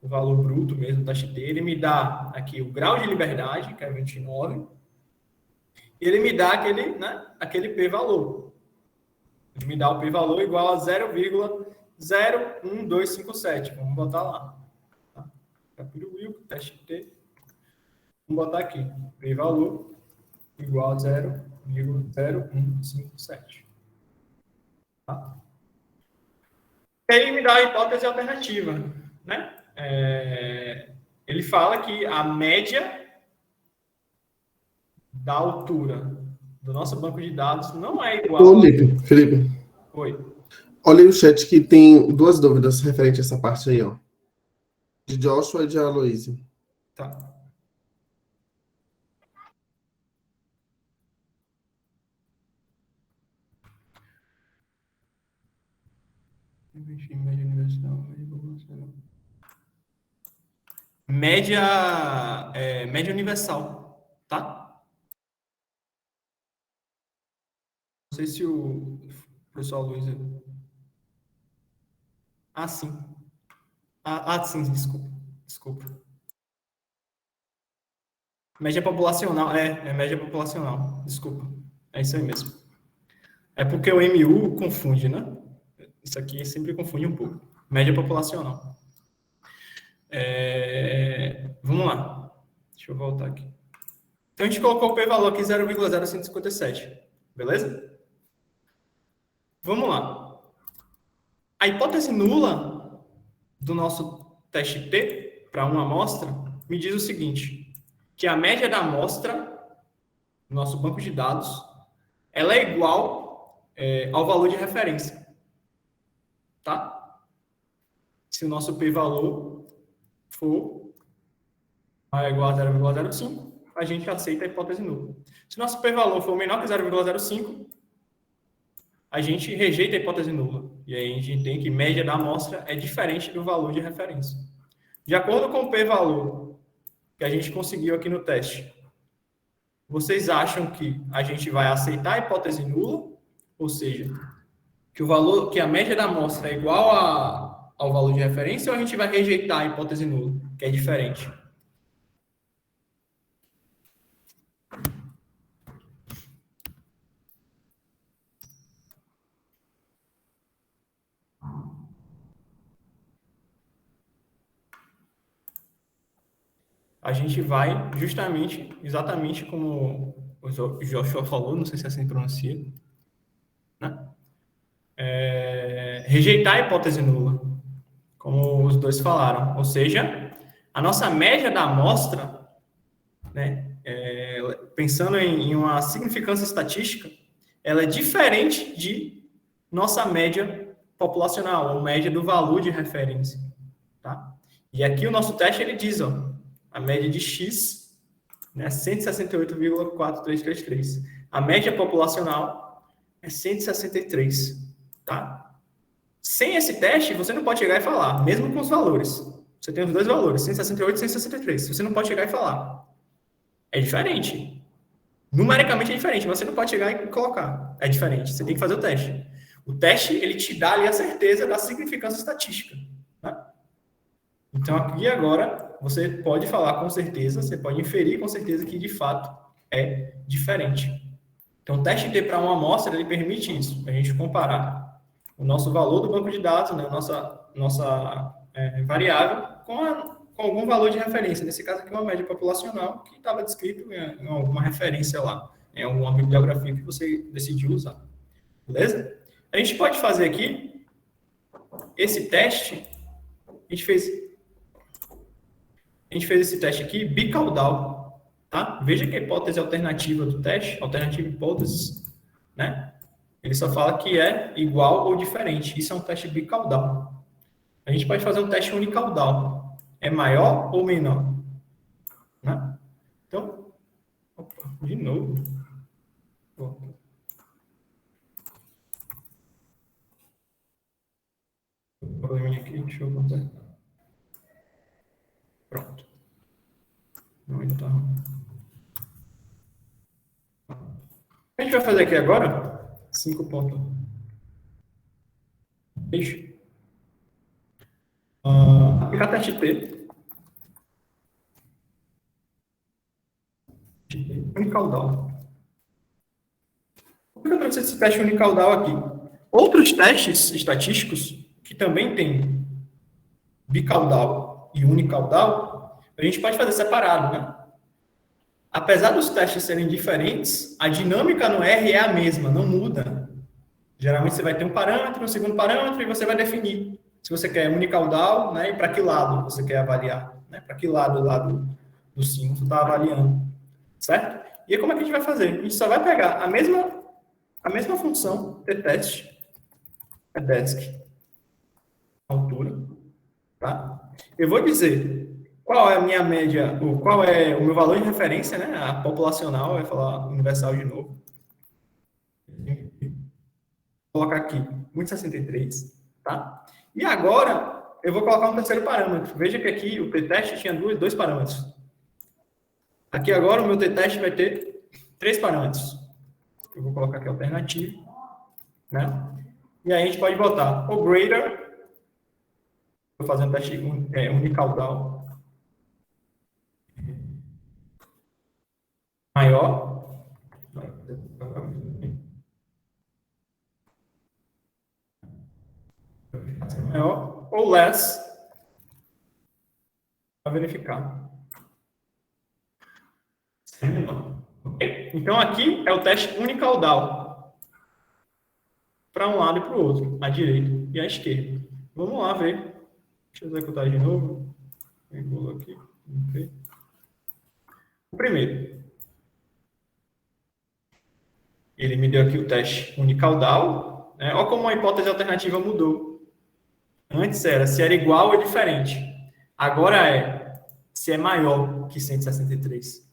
O valor bruto mesmo do teste T, ele me dá aqui o grau de liberdade, que é 29, e ele me dá aquele p-valor. Ele me dá o p-valor igual a 0,01257. Vamos botar lá. Tá? Teste T. Vamos botar aqui. P-valor igual a 0,0157. Tá? E aí ele me dá a hipótese alternativa, né? Ele fala que a média da altura do nosso banco de dados não é igual... Ô, Felipe. Oi. Olha aí o chat que tem duas dúvidas referente a essa parte aí, ó. De Joshua e de Aloysio. Tá. Média universal, média universal, tá? Não sei se o professor Luiz... Ah, sim. Sim, desculpa. Média populacional, média populacional, desculpa. É isso aí mesmo. É porque o MU confunde, né? Isso aqui sempre confunde um pouco. Média populacional. Vamos lá. Deixa eu voltar aqui. Então, a gente colocou o p-valor aqui 0,0157. Beleza? Vamos lá. A hipótese nula do nosso teste T para uma amostra me diz o seguinte, que a média da amostra, no nosso banco de dados, ela é igual ao valor de referência. Tá? Se o nosso p-valor for igual a 0,05, a gente aceita a hipótese nula. Se o nosso p-valor for menor que 0,05, a gente rejeita a hipótese nula. E aí a gente entende que média da amostra é diferente do valor de referência. De acordo com o p-valor que a gente conseguiu aqui no teste, vocês acham que a gente vai aceitar a hipótese nula, ou seja, que a média da amostra é igual ao valor de referência, ou a gente vai rejeitar a hipótese nula, que é diferente? A gente vai exatamente como o Joshua falou, não sei se assim pronuncia, né? Rejeitar a hipótese nula, como os dois falaram. Ou seja, a nossa média da amostra, né, pensando em uma significância estatística, ela é diferente de nossa média populacional, ou média do valor de referência. Tá? E aqui o nosso teste ele diz, ó, a média de X, né, 168,4333. A média populacional é 163. Tá? Sem esse teste, você não pode chegar e falar, mesmo com os valores. Você tem os dois valores, 168 e 163. Você não pode chegar e falar. É diferente. Numericamente é diferente, mas você não pode chegar e colocar. É diferente. Você tem que fazer o teste. O teste, ele te dá ali a certeza da significância estatística. Tá? Então, aqui agora, você pode falar com certeza, você pode inferir com certeza que, de fato, é diferente. Então, o teste T para uma amostra, ele permite isso. A gente comparar o nosso valor do banco de dados, né, nossa variável, com algum valor de referência. Nesse caso aqui, uma média populacional que estava descrito em alguma referência lá, em alguma bibliografia que você decidiu usar. Beleza? A gente pode fazer aqui esse teste. A gente fez esse teste aqui bicaudal, tá? Veja que a hipótese alternativa do teste, alternativa hipótese, né? Ele só fala que é igual ou diferente. Isso é um teste bicaudal. A gente pode fazer um teste unicaudal. É maior ou menor? Né? Então, opa, de novo. Um probleminha aqui, deixa eu botar. Pronto. Não, ainda tá. O que a gente vai fazer aqui agora? 5 pontos. Aplicar teste T. Unicaudal. Por que eu trouxe esse teste unicaudal aqui? Outros testes estatísticos que também tem bicaudal e unicaudal, a gente pode fazer separado, né? Apesar dos testes serem diferentes, a dinâmica no R é a mesma, não muda. Geralmente você vai ter um parâmetro, um segundo parâmetro, e você vai definir se você quer unicaudal, né, e para que lado você quer avaliar, né? Para que lado do símbolo você está avaliando, certo? E aí como é que a gente vai fazer? A gente só vai pegar a mesma função, t-teste, é desk, altura, tá? Eu vou dizer qual é a minha média, ou qual é o meu valor de referência, né? A populacional, vai falar universal de novo. Vou colocar aqui 1,63, tá? E agora, eu vou colocar um terceiro parâmetro. Veja que aqui o t-teste tinha dois parâmetros. Aqui agora o meu t-teste vai ter 3 parâmetros. Eu vou colocar aqui alternativo, né? E aí a gente pode botar o greater, vou fazer um teste unicaudal, maior, ou less, para verificar. Então aqui é o teste unicaudal, para um lado e para o outro, à direita e à esquerda. Vamos lá ver. Deixa eu executar de novo. Aqui. Okay. O primeiro. Ele me deu aqui o teste unicaudal. Né? Olha como a hipótese alternativa mudou. Antes era se era igual ou diferente. Agora é se é maior que 163.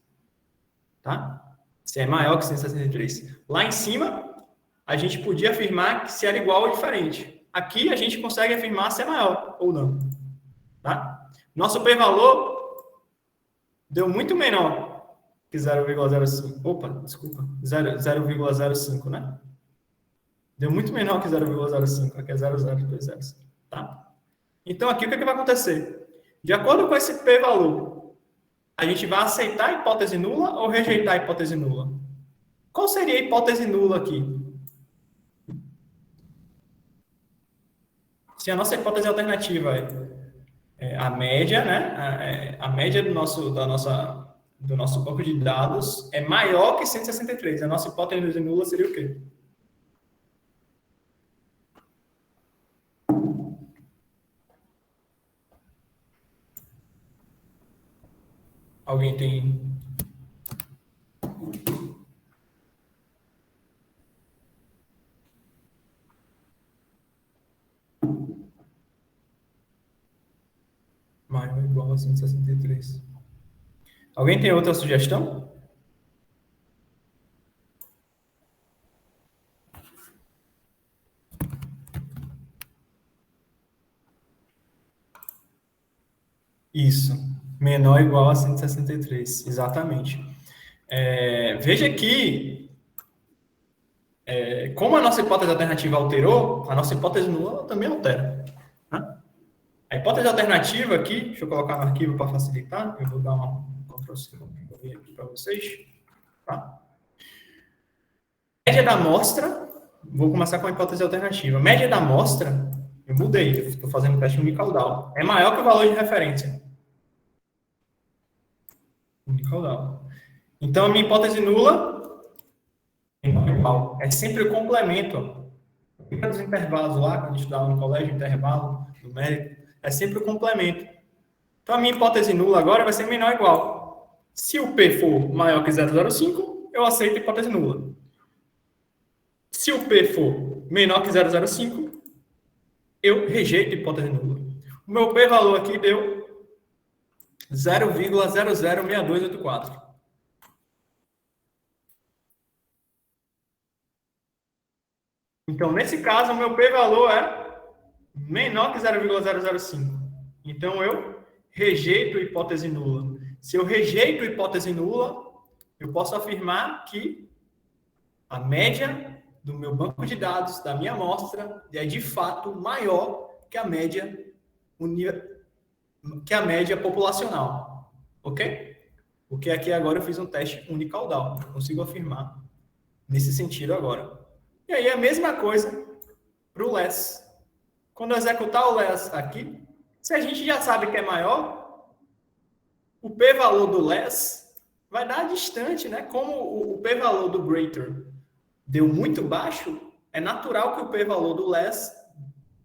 Tá? Se é maior que 163. Lá em cima, a gente podia afirmar que se era igual ou diferente. Aqui a gente consegue afirmar se é maior ou não. Tá? Nosso p-valor deu muito menor que 0,05. Opa, desculpa. 0,05, né? Deu muito menor que 0,05. Aqui é 0,020. Tá? Então, aqui o que vai acontecer? De acordo com esse p-valor, a gente vai aceitar a hipótese nula ou rejeitar a hipótese nula? Qual seria a hipótese nula aqui? Se a nossa hipótese alternativa é a média, né? A média do nosso banco de dados é maior que 163. A nossa hipótese nula seria o quê? Alguém tem... Maior ou igual a 163. Alguém tem outra sugestão? Isso. Menor ou igual a 163. Exatamente. Veja que, como a nossa hipótese alternativa alterou, a nossa hipótese nula também altera. Né? A hipótese alternativa aqui, deixa eu colocar no arquivo para facilitar, eu vou dar um Ctrl+C aqui para vocês. Tá? Média da amostra, vou começar com a hipótese alternativa. Média da amostra, eu mudei, estou fazendo teste unicaudal. É maior que o valor de referência. Unicaudal. Então, a minha hipótese nula é sempre o complemento. Fica dos intervalos lá, quando a gente estudava no colégio, intervalo numérico, é sempre o complemento. Então, a minha hipótese nula agora vai ser menor ou igual. Se o P for maior que 0,05, eu aceito a hipótese nula. Se o P for menor que 0,05, eu rejeito a hipótese nula. O meu p-valor aqui deu 0,006284. Então, nesse caso, o meu p-valor é menor que 0,005. Então, eu rejeito a hipótese nula. Se eu rejeito a hipótese nula, eu posso afirmar que a média do meu banco de dados, da minha amostra, é de fato maior que a média populacional. Ok? Porque aqui agora eu fiz um teste unicaudal. Eu consigo afirmar nesse sentido agora. E aí a mesma coisa para o less. Quando eu executar o less aqui, se a gente já sabe que é maior, o p-valor do less vai dar distante, né? Como o p-valor do greater deu muito baixo, é natural que o p-valor do less,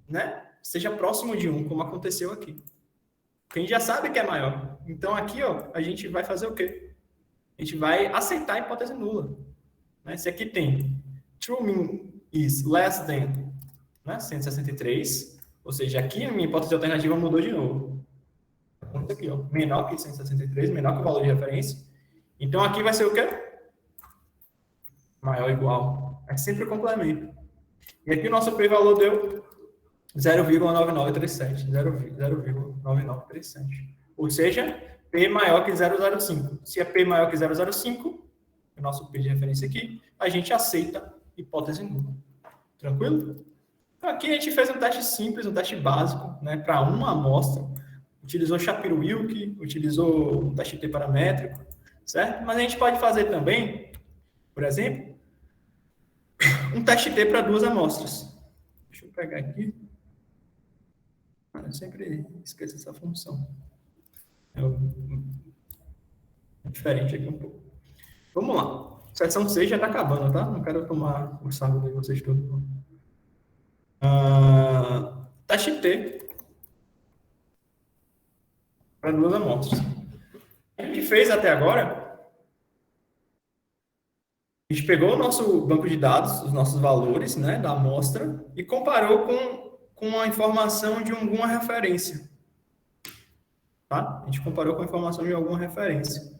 né, seja próximo de 1, como aconteceu aqui. Porque a gente já sabe que é maior. Então aqui, ó, a gente vai fazer o quê? A gente vai aceitar a hipótese nula. Né? Se aqui tem true mean is less than, né, 163, ou seja, aqui a minha hipótese alternativa mudou de novo. Aqui, ó, menor que 163, menor que o valor de referência. Então aqui vai ser o quê? Maior ou igual. É sempre o complemento. E aqui o nosso p-valor deu 0,9937. 0,9937. Ou seja, P maior que 0,05. Se é P maior que 0,05, o nosso P de referência aqui, a gente aceita hipótese nula. Tranquilo? Então, aqui a gente fez um teste simples, um teste básico, né, para uma amostra. Utilizou Shapiro-Wilk, utilizou um teste T paramétrico, certo? Mas a gente pode fazer também, por exemplo, um teste T para 2 amostras. Deixa eu pegar aqui. Eu sempre esqueço essa função. É diferente aqui um pouco. Vamos lá. Seção 6 já está acabando, tá? Não quero tomar o sábado de vocês todos. Teste T para 2 amostras. A gente fez até agora... A gente pegou o nosso banco de dados, os nossos valores, né, da amostra, e comparou com a informação de alguma referência. Tá? A gente comparou com a informação de alguma referência.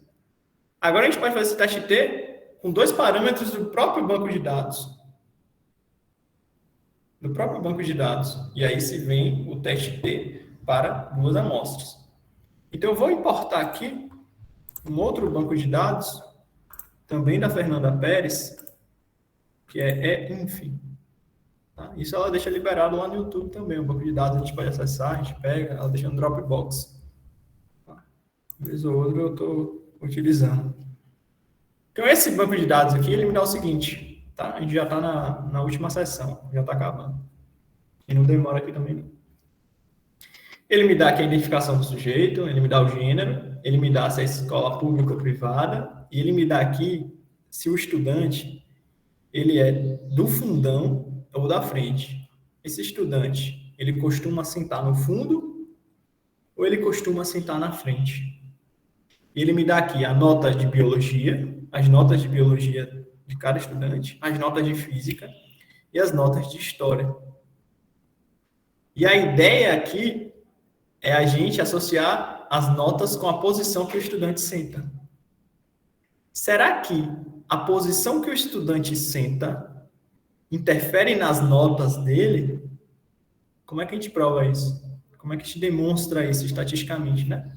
Agora a gente pode fazer esse teste T com 2 parâmetros do próprio banco de dados. do próprio banco de dados. E aí se vem o teste T para 2 amostras. Então, eu vou importar aqui um outro banco de dados, também da Fernanda Pérez, que é EINF. Tá? Isso ela deixa liberado lá no YouTube também. O banco de dados a gente pode acessar, a gente pega, ela deixa no Dropbox. Tá? Vez ou outra eu estou utilizando. Então, esse banco de dados aqui, ele me dá o seguinte, tá? A gente já está na última sessão, já está acabando. E não demora aqui também, não. Ele me dá aqui a identificação do sujeito, ele me dá o gênero, ele me dá se é escola pública ou privada, e ele me dá aqui se o estudante ele é do fundão ou da frente. Esse estudante, ele costuma sentar no fundo ou ele costuma sentar na frente? E ele me dá aqui a nota de biologia, as notas de biologia de cada estudante, as notas de física e as notas de história. E a ideia aqui é a gente associar as notas com a posição que o estudante senta. Será que a posição que o estudante senta interfere nas notas dele? Como é que a gente prova isso? Como é que a gente demonstra isso estatisticamente, né?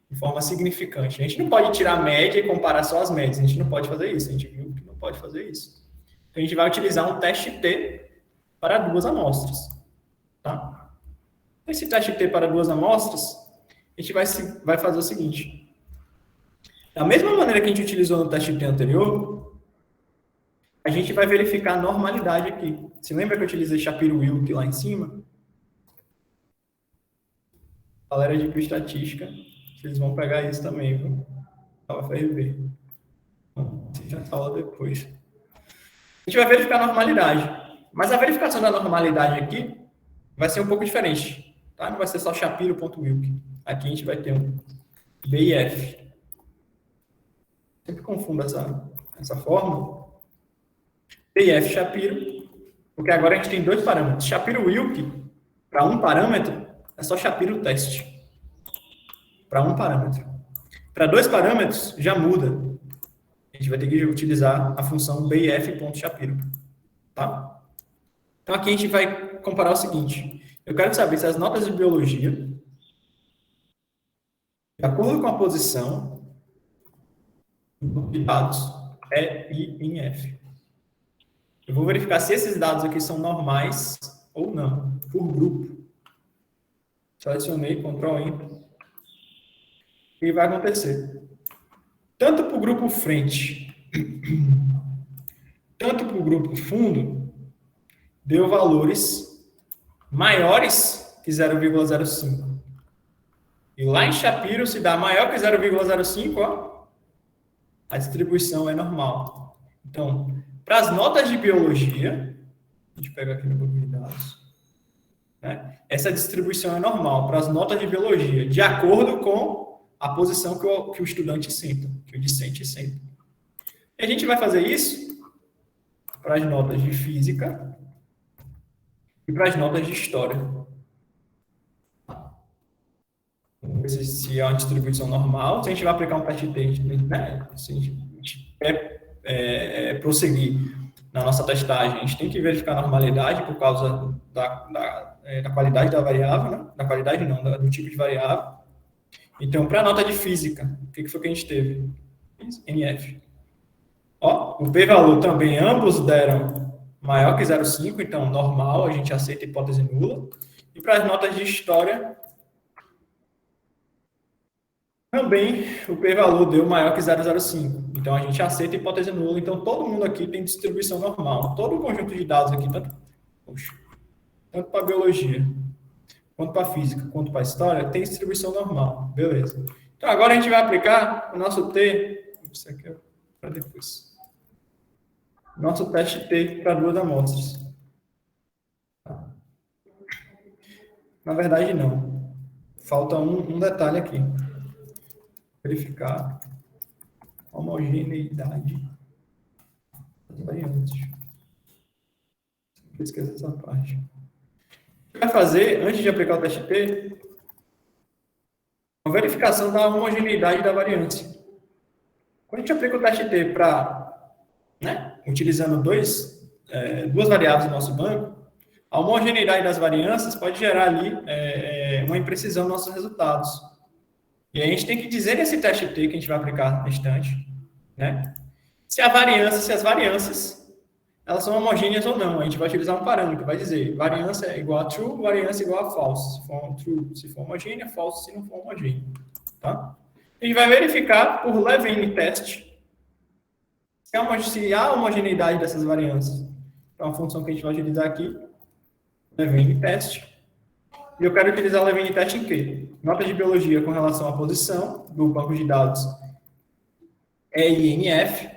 De forma significante. A gente não pode tirar a média e comparar só as médias. A gente não pode fazer isso. A gente viu que não pode fazer isso. Então, a gente vai utilizar um teste T para 2 amostras. Tá? Esse teste T para 2 amostras, a gente vai fazer o seguinte. Da mesma maneira que a gente utilizou no teste T anterior, a gente vai verificar a normalidade aqui. Você lembra que eu utilizei Shapiro-Wilk lá em cima? Galera de bioestatística, eles vão pegar isso também, viu? Da UFRB. Você já fala depois. A gente vai verificar a normalidade. Mas a verificação da normalidade aqui vai ser um pouco diferente. Tá? Não vai ser só Shapiro.Wilk. Aqui a gente vai ter um BIF. Sempre confundo essa fórmula. BIF Shapiro, porque agora a gente tem 2 parâmetros. Shapiro-Wilk, para um parâmetro, é só Shapiro-Teste. Para um parâmetro. Para 2 parâmetros, já muda. A gente vai ter que utilizar a função BIF.Shapiro. Tá? Então, aqui a gente vai comparar o seguinte. Eu quero saber se as notas de biologia, de acordo com a posição de dados, é I em F. Eu vou verificar se esses dados aqui são normais ou não, por grupo. Selecionei, Ctrl Enter. O que vai acontecer? Tanto para o grupo frente, tanto para o grupo fundo, deu valores maiores que 0,05. E lá em Shapiro, se dá maior que 0,05, ó, a distribuição é normal. Então, para as notas de biologia, a gente pega aqui no banco de dados, né? Essa distribuição é normal para as notas de biologia, de acordo com a posição que o estudante senta, que o discente senta. E a gente vai fazer isso para as notas de física e para as notas de história. Vamos ver se é uma distribuição normal. Se a gente vai aplicar um teste T, né? Se a gente quer prosseguir na nossa testagem, a gente tem que verificar a normalidade por causa da qualidade da variável, né? Da qualidade não, do tipo de variável. Então, para a nota de física, o que foi que a gente teve? NF. Ó, o p-valor também, ambos deram maior que 0,5, então normal, a gente aceita a hipótese nula. E para as notas de história, também o p-valor deu maior que 0,05. Então a gente aceita a hipótese nula. Então todo mundo aqui tem distribuição normal. Todo o conjunto de dados aqui, tanto para biologia, quanto para física, quanto para história, tem distribuição normal. Beleza. Então agora a gente vai aplicar o nosso T. Isso aqui é para depois. Nosso teste T para 2 amostras. Na verdade, não. Falta um detalhe aqui. Verificar a homogeneidade das variantes. Esqueça essa parte. O que vai fazer, antes de aplicar o teste T, uma verificação da homogeneidade da variância. Quando a gente aplica o teste T para, né, utilizando 2 duas variáveis no nosso banco, a homogeneidade das variâncias pode gerar ali uma imprecisão nos nossos resultados. E a gente tem que dizer nesse teste T que a gente vai aplicar na instante, né? Se as variâncias elas são homogêneas ou não. A gente vai utilizar um parâmetro que vai dizer variância é igual a true, variância é igual a false. Se for true, se for homogênea, false se não for homogênea. Tá? A gente vai verificar por Levene test se há homogeneidade dessas variâncias. Então, a função que a gente vai utilizar aqui, Levene test. E eu quero utilizar o Levene test em quê? Nota de biologia com relação à posição do banco de dados EINF.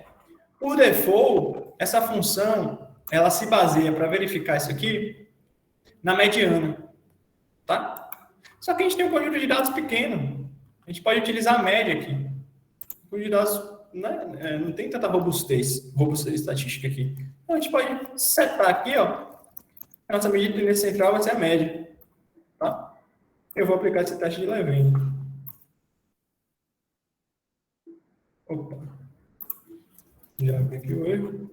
Por default, essa função, ela se baseia para verificar isso aqui na mediana, tá? Só que a gente tem um conjunto de dados pequeno. A gente pode utilizar a média aqui. O conjunto de dados não tem tanta robustez estatística aqui. Então, a gente pode setar aqui, ó. A nossa medida de tendência central vai ser a média, tá? Eu vou aplicar esse teste de Levene. Opa. Já abri aqui o erro.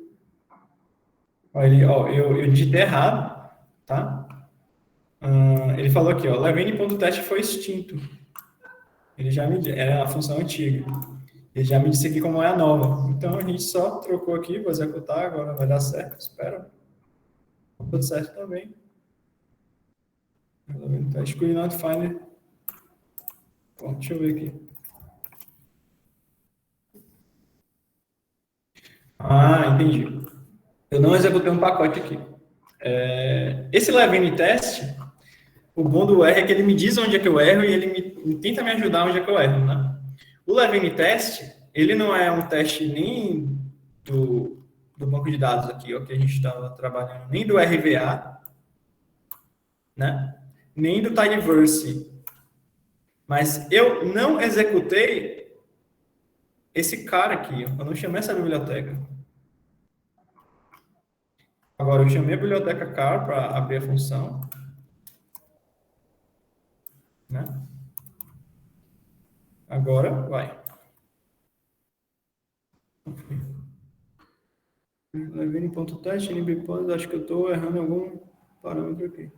Eu digitei errado, tá? Ele falou aqui, ó, Levene.test foi extinto. Ele já me era a função antiga. Ele já me disse aqui como é a nova. Então, a gente só trocou aqui, vou executar, agora vai dar certo, espero. Tudo certo também. Levene.test could not find. Bom, deixa eu ver aqui. Entendi. Eu não executei um pacote aqui. Esse Levene test, o bom do R é que ele me diz onde é que eu erro e ele tenta me ajudar onde é que eu erro, né? O Levene test, ele não é um teste nem do banco de dados aqui, ó, que a gente estava trabalhando, nem do RVA, né? Nem do Tidyverse. Mas eu não executei esse cara aqui, ó. Eu não chamei essa biblioteca. Agora, eu chamei a biblioteca car para abrir a função. Né? Agora, vai. Levene.test, NBPOS, acho que eu estou errando algum parâmetro aqui.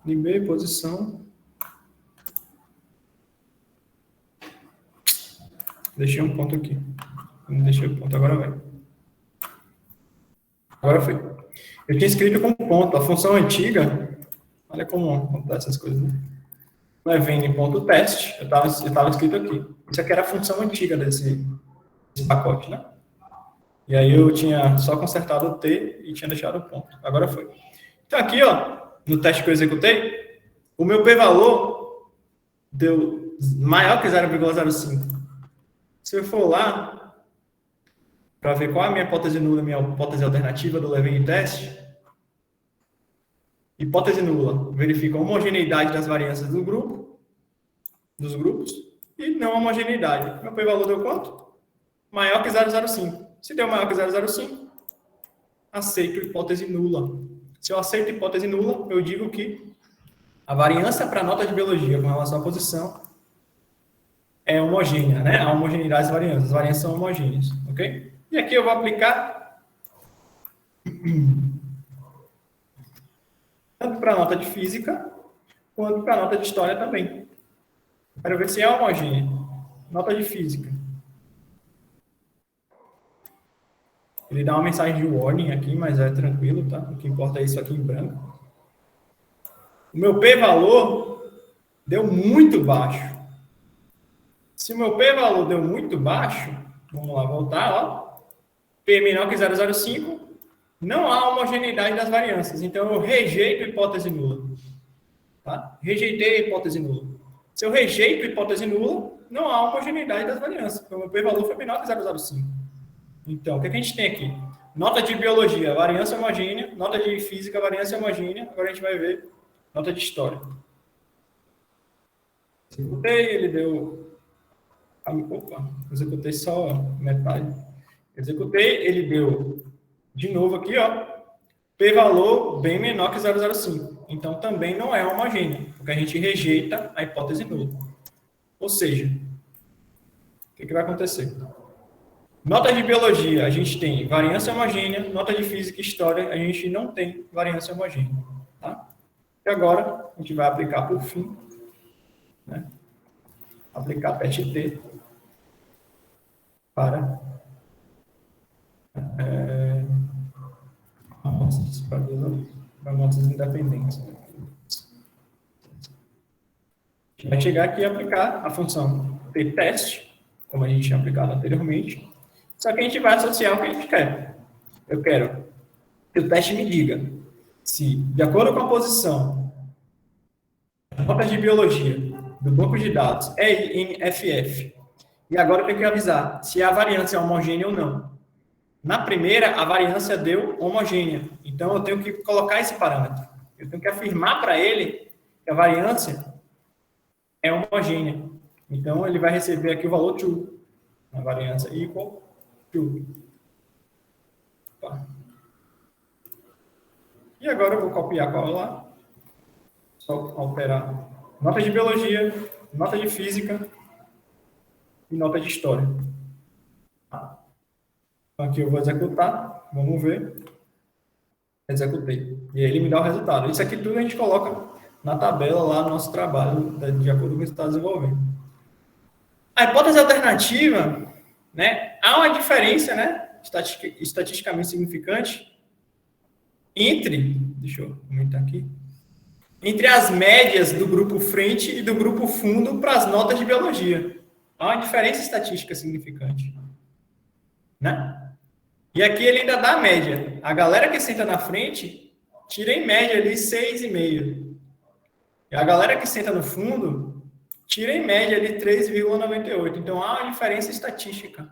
NB, posição. Deixei um ponto aqui. Não deixei o ponto, agora vai. Agora foi. Eu tinha escrito com ponto. A função antiga, olha como acontece essas coisas, né? Levene.test, eu estava escrito aqui. Isso aqui era a função antiga desse pacote, né? E aí eu tinha só consertado o T e tinha deixado o ponto. Agora foi. Então aqui, ó, no teste que eu executei, o meu p-valor deu maior que 0,05. Se eu for lá, para ver qual é a minha hipótese nula e a minha hipótese alternativa do Levene test, hipótese nula verifica a homogeneidade das variâncias dos grupos, e não homogeneidade. Meu p-valor deu quanto? Maior que 0,05. Se deu maior que 0,05, aceito hipótese nula. Se eu aceito hipótese nula, eu digo que a variância para a nota de biologia com relação à posição é homogênea, né? A homogeneidade das variâncias. As variâncias são homogêneas, ok? E aqui eu vou aplicar tanto para a nota de física, quanto para a nota de história também. Quero ver se é homogênea. Nota de física. Ele dá uma mensagem de warning aqui, mas é tranquilo, tá? O que importa é isso aqui em branco. O meu p-valor deu muito baixo. Se o meu p-valor deu muito baixo, vamos lá, voltar, ó. P menor que 0,05, não há homogeneidade das variâncias. Então, eu rejeito a hipótese nula. Tá? Rejeitei a hipótese nula. Se eu rejeito a hipótese nula, não há homogeneidade das variâncias, porque o meu p-valor foi menor que 0,05. Então, o que a gente tem aqui? Nota de biologia, variância homogênea. Nota de física, variância homogênea. Agora a gente vai ver nota de história. Executei, ele deu... Opa, executei só metade. Executei, ele deu de novo aqui, ó. P-valor bem menor que 0,05. Então, também não é homogêneo, porque a gente rejeita a hipótese nula. Ou seja, o que vai acontecer? Nota de biologia, a gente tem variância homogênea. Nota de física e história, a gente não tem variância homogênea. Tá? E agora, a gente vai aplicar por fim, né? Aplicar PET-T para amostras independentes. A gente vai chegar aqui e aplicar a função T-teste, como a gente tinha aplicado anteriormente, só que a gente vai associar o que a gente quer. Eu quero que o teste me diga se, de acordo com a posição, a nota de biologia do banco de dados é em FF, e agora eu tenho que avisar se a variância é homogênea ou não. Na primeira, a variância deu homogênea, então eu tenho que colocar esse parâmetro. Eu tenho que afirmar para ele que a variância é homogênea. Então, ele vai receber aqui o valor true. A variância equal true. Tá. E agora eu vou copiar a cola lá. Só alterar nota de biologia, nota de física e nota de história. Tá. Então, aqui eu vou executar. Vamos ver. Executei. E aí ele me dá o resultado. Isso aqui tudo a gente coloca na tabela lá no nosso trabalho, de acordo com o que você está desenvolvendo. A hipótese alternativa, né, há uma diferença, né, estatisticamente significante entre, deixa eu aumentar aqui, entre as médias do grupo frente e do grupo fundo para as notas de biologia. Há uma diferença estatística significante, né? E aqui ele ainda dá a média. A galera que senta na frente tira em média ali 6,5. E a galera que senta no fundo tira em média ali 3,98. Então, há uma diferença estatística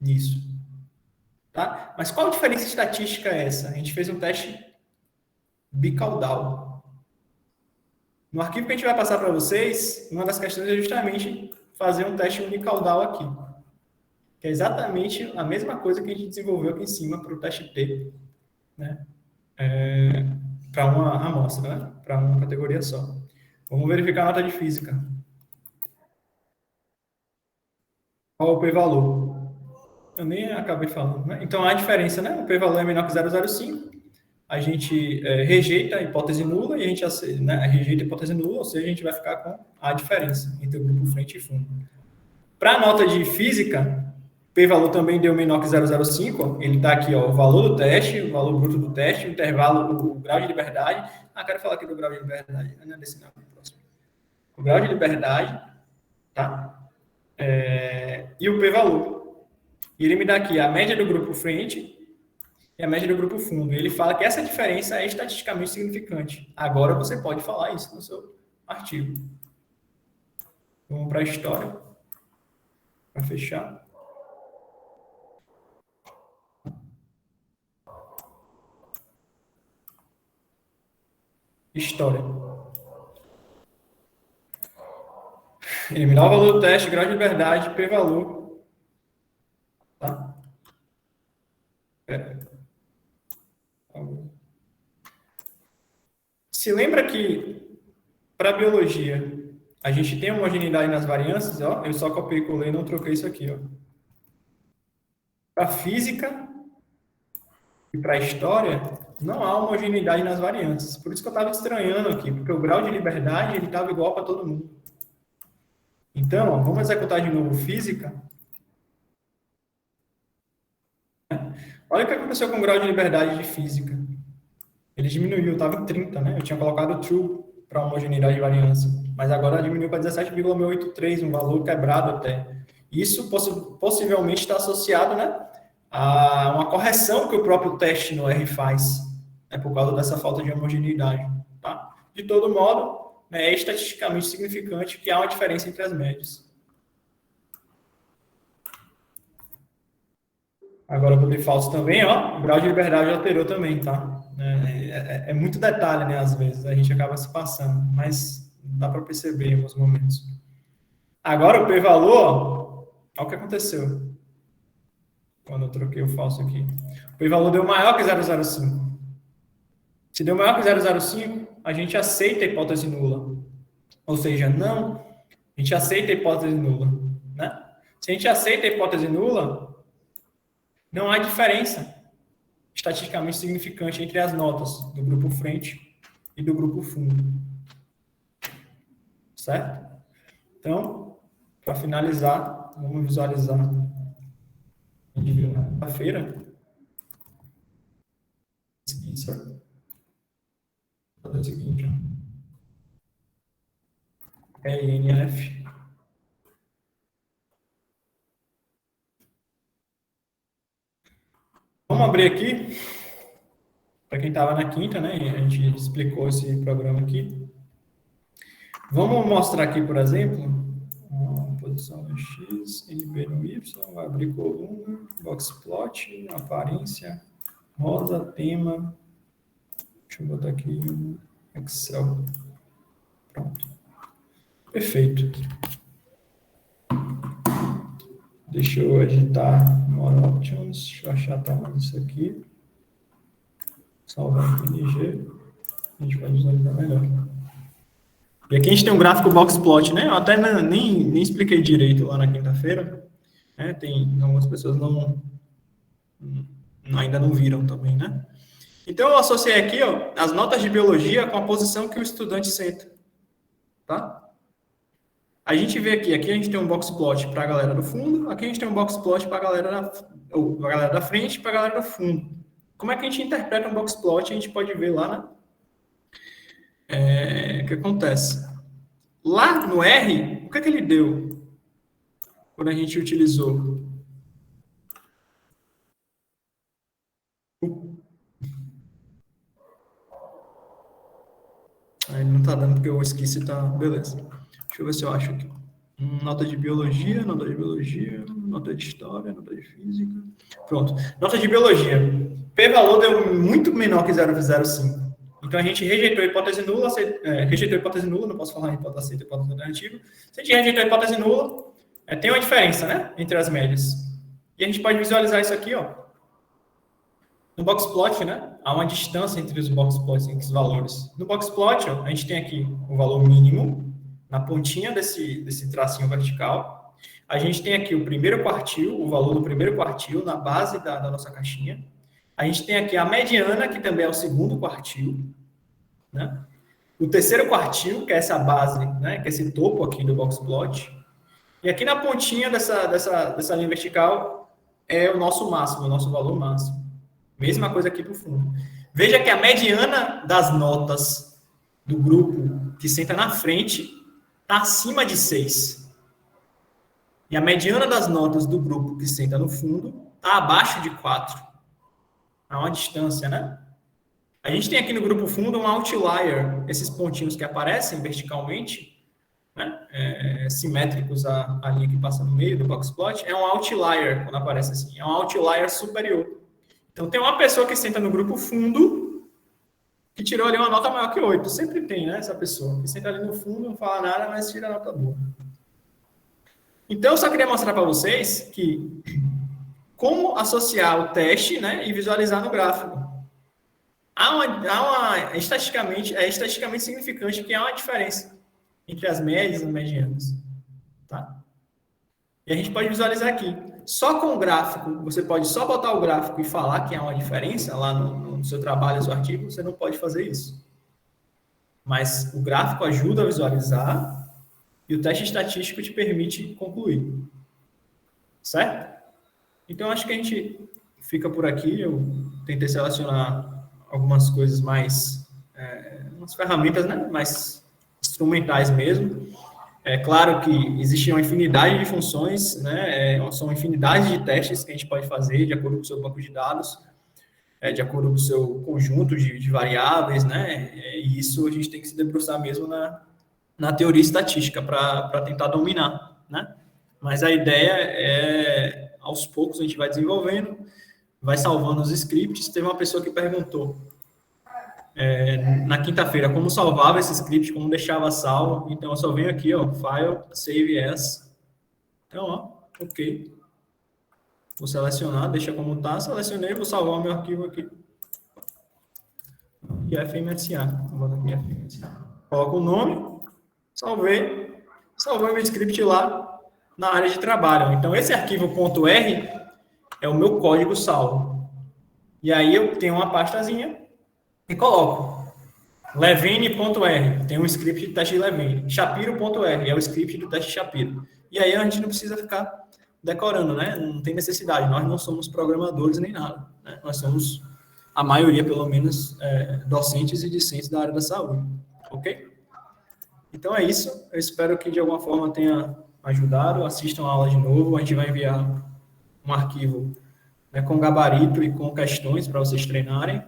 nisso. Tá? Mas qual a diferença estatística é essa? A gente fez um teste bicaudal. No arquivo que a gente vai passar para vocês, uma das questões é justamente fazer um teste unicaudal aqui. Que é exatamente a mesma coisa que a gente desenvolveu aqui em cima para o teste T. Né? Para uma amostra, né? Para uma categoria só. Vamos verificar a nota de física. Qual o p-valor? Eu nem acabei falando, né? Então, há a diferença, né? O p-valor é menor que 0,05. A gente rejeita a hipótese nula e a gente rejeita a hipótese nula, ou seja, a gente vai ficar com a diferença entre o grupo frente e fundo. Para a nota de física, p-valor também deu menor que 0,05. Ele está aqui, ó, o valor do teste, o valor bruto do teste, o intervalo, o grau de liberdade. Quero falar aqui do grau de liberdade. Não é desse não, próximo. O grau de liberdade, tá? E o p-valor. E ele me dá aqui a média do grupo frente e a média do grupo fundo. E ele fala que essa diferença é estatisticamente significante. Agora você pode falar isso no seu artigo. Vamos para a história. Para fechar. História. Ele me dá o valor do teste, grau de liberdade, p-valor. Tá? Se lembra que para biologia a gente tem homogeneidade nas variâncias, ó, eu só copiei e colei e não troquei isso aqui, ó. Para física e para história, não há homogeneidade nas variâncias. Por isso que eu estava estranhando aqui, porque o grau de liberdade ele estava igual para todo mundo. Então, ó, vamos executar de novo física. Olha o que aconteceu com o grau de liberdade de física. Ele diminuiu, estava em 30, né? Eu tinha colocado true para homogeneidade de variância, mas agora diminuiu para 17,683, um valor quebrado até. Isso possivelmente está associado, né, a uma correção que o próprio teste no R faz, né, por causa dessa falta de homogeneidade. Tá? De todo modo, né, é estatisticamente significante que há uma diferença entre as médias. Agora eu botei falso também, ó. O grau de liberdade alterou também, tá? É muito detalhe, né? Às vezes a gente acaba se passando, mas dá para perceber em alguns momentos. Agora o p-valor, olha o que aconteceu quando eu troquei o falso aqui. O p-valor deu maior que 0,05. Se deu maior que 0,05, a gente aceita a hipótese nula. Ou seja, não, a gente aceita a hipótese nula, né? Se a gente aceita a hipótese nula, não há diferença estatisticamente significante entre as notas do grupo frente e do grupo fundo. Certo? Então, para finalizar, vamos visualizar a gente viu na quinta-feira. Fazer o seguinte, ENF. Vamos abrir aqui, para quem estava na quinta, né? A gente explicou esse programa aqui. Vamos mostrar aqui, por exemplo, a posição no X, NB no Y, vai abrir coluna, boxplot, aparência, rosa, tema. Deixa eu botar aqui um Excel. Pronto. Perfeito. Deixa eu editar More Options. Deixa eu achar a tamanho disso aqui. Salvar em PNG. A gente vai visualizar melhor. E aqui a gente tem um gráfico boxplot, né? Eu até nem expliquei direito lá na quinta-feira. Né? Tem algumas pessoas ainda não viram também, né? Então, eu associei aqui, ó, as notas de biologia com a posição que o estudante senta. Tá? A gente vê aqui a gente tem um boxplot para a galera do fundo, aqui a gente tem um boxplot para a galera da frente e para a galera do fundo. Como é que a gente interpreta um boxplot? A gente pode ver lá, né? O que acontece? Lá no R, o que é que ele deu quando a gente utilizou? Aí não tá dando porque eu esqueci, tá? Beleza. Deixa eu ver se eu acho aqui. Nota de biologia, nota de história, nota de física. Pronto. Nota de biologia. P-valor deu muito menor que 0,05. Então, a gente rejeitou a hipótese nula, não posso falar hipótese aceita e hipótese alternativa. Se a gente rejeitou a hipótese nula, tem uma diferença, né, entre as médias. E a gente pode visualizar isso aqui, ó. No boxplot, né, há uma distância entre os boxplots, entre os valores. No boxplot, ó, a gente tem aqui o valor mínimo, na pontinha desse tracinho vertical. A gente tem aqui o primeiro quartil, o valor do primeiro quartil, na base da nossa caixinha. A gente tem aqui a mediana, que também é o segundo quartil, né? O terceiro quartil, que é essa base, né? Que é esse topo aqui do boxplot. E aqui na pontinha dessa linha vertical é o nosso máximo, o nosso valor máximo. Mesma coisa aqui para o fundo. Veja que a mediana das notas do grupo que senta na frente está acima de 6. E a mediana das notas do grupo que senta no fundo está abaixo de 4. Há uma distância, né? A gente tem aqui no grupo fundo um outlier, esses pontinhos que aparecem verticalmente, né? Simétricos à linha que passa no meio do boxplot, é um outlier, quando aparece assim, é um outlier superior. Então, tem uma pessoa que senta no grupo fundo que tirou ali uma nota maior que 8. Sempre tem, né, essa pessoa que senta ali no fundo, não fala nada, mas tira a nota boa. Então, eu só queria mostrar para vocês que como associar o teste, né, e visualizar no gráfico. É estatisticamente significante que há uma diferença entre as médias e as medianas. Tá? E a gente pode visualizar aqui. Só com o gráfico, você pode só botar o gráfico e falar que há uma diferença lá no seu trabalho, no seu artigo, você não pode fazer isso. Mas o gráfico ajuda a visualizar e o teste estatístico te permite concluir. Certo? Então, acho que a gente fica por aqui. Eu tentei selecionar algumas coisas mais, umas ferramentas, né, mais instrumentais mesmo. É claro que existe uma infinidade de funções, né, são infinidade de testes que a gente pode fazer de acordo com o seu banco de dados, de acordo com o seu conjunto de variáveis, né, e isso a gente tem que se debruçar mesmo na teoria estatística para tentar dominar, né. Mas a ideia é, aos poucos, a gente vai desenvolvendo, vai salvando os scripts. Teve uma pessoa que perguntou na quinta-feira como salvava esse script, como deixava salvo. Então, eu só venho aqui, ó, File, Save As. Então, ó, ok. Vou selecionar, deixa como tá. Selecionei, vou salvar o meu arquivo aqui. E FMSA. Vou botar aqui FMSA. Coloco o nome, salvei meu script lá na área de trabalho. Então, esse arquivo .r é o meu código salvo. E aí eu tenho uma pastazinha e coloco Levine.r, tem um script de teste de Levine. Shapiro.r, é o script do teste Shapiro. E aí a gente não precisa ficar decorando, né? Não tem necessidade. Nós não somos programadores nem nada, né? Nós somos, a maioria, pelo menos, docentes e discentes da área da saúde. Ok? Então é isso. Eu espero que de alguma forma tenha ajudado. Assistam a aula de novo. A gente vai enviar um arquivo, né, com gabarito e com questões para vocês treinarem.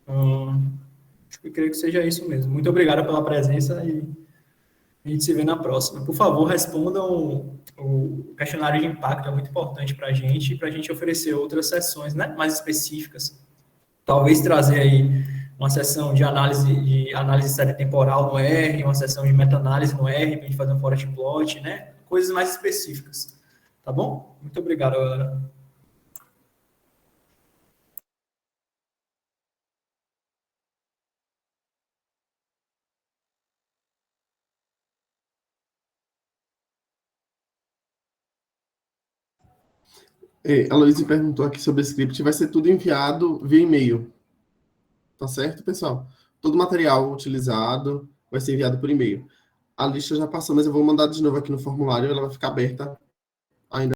Acho que eu creio que seja isso mesmo. Muito obrigado pela presença e a gente se vê na próxima. Por favor, respondam o questionário de impacto, é muito importante para a gente oferecer outras sessões, né, mais específicas. Talvez trazer aí uma sessão de análise de série temporal no R, uma sessão de meta-análise no R, para a gente fazer um forest plot, né? Coisas mais específicas. Tá bom? Muito obrigado, galera. A Luísa perguntou aqui sobre o script, vai ser tudo enviado via e-mail. Tá certo, pessoal? Todo o material utilizado vai ser enviado por e-mail. A lista já passou, mas eu vou mandar de novo aqui no formulário, ela vai ficar aberta ainda.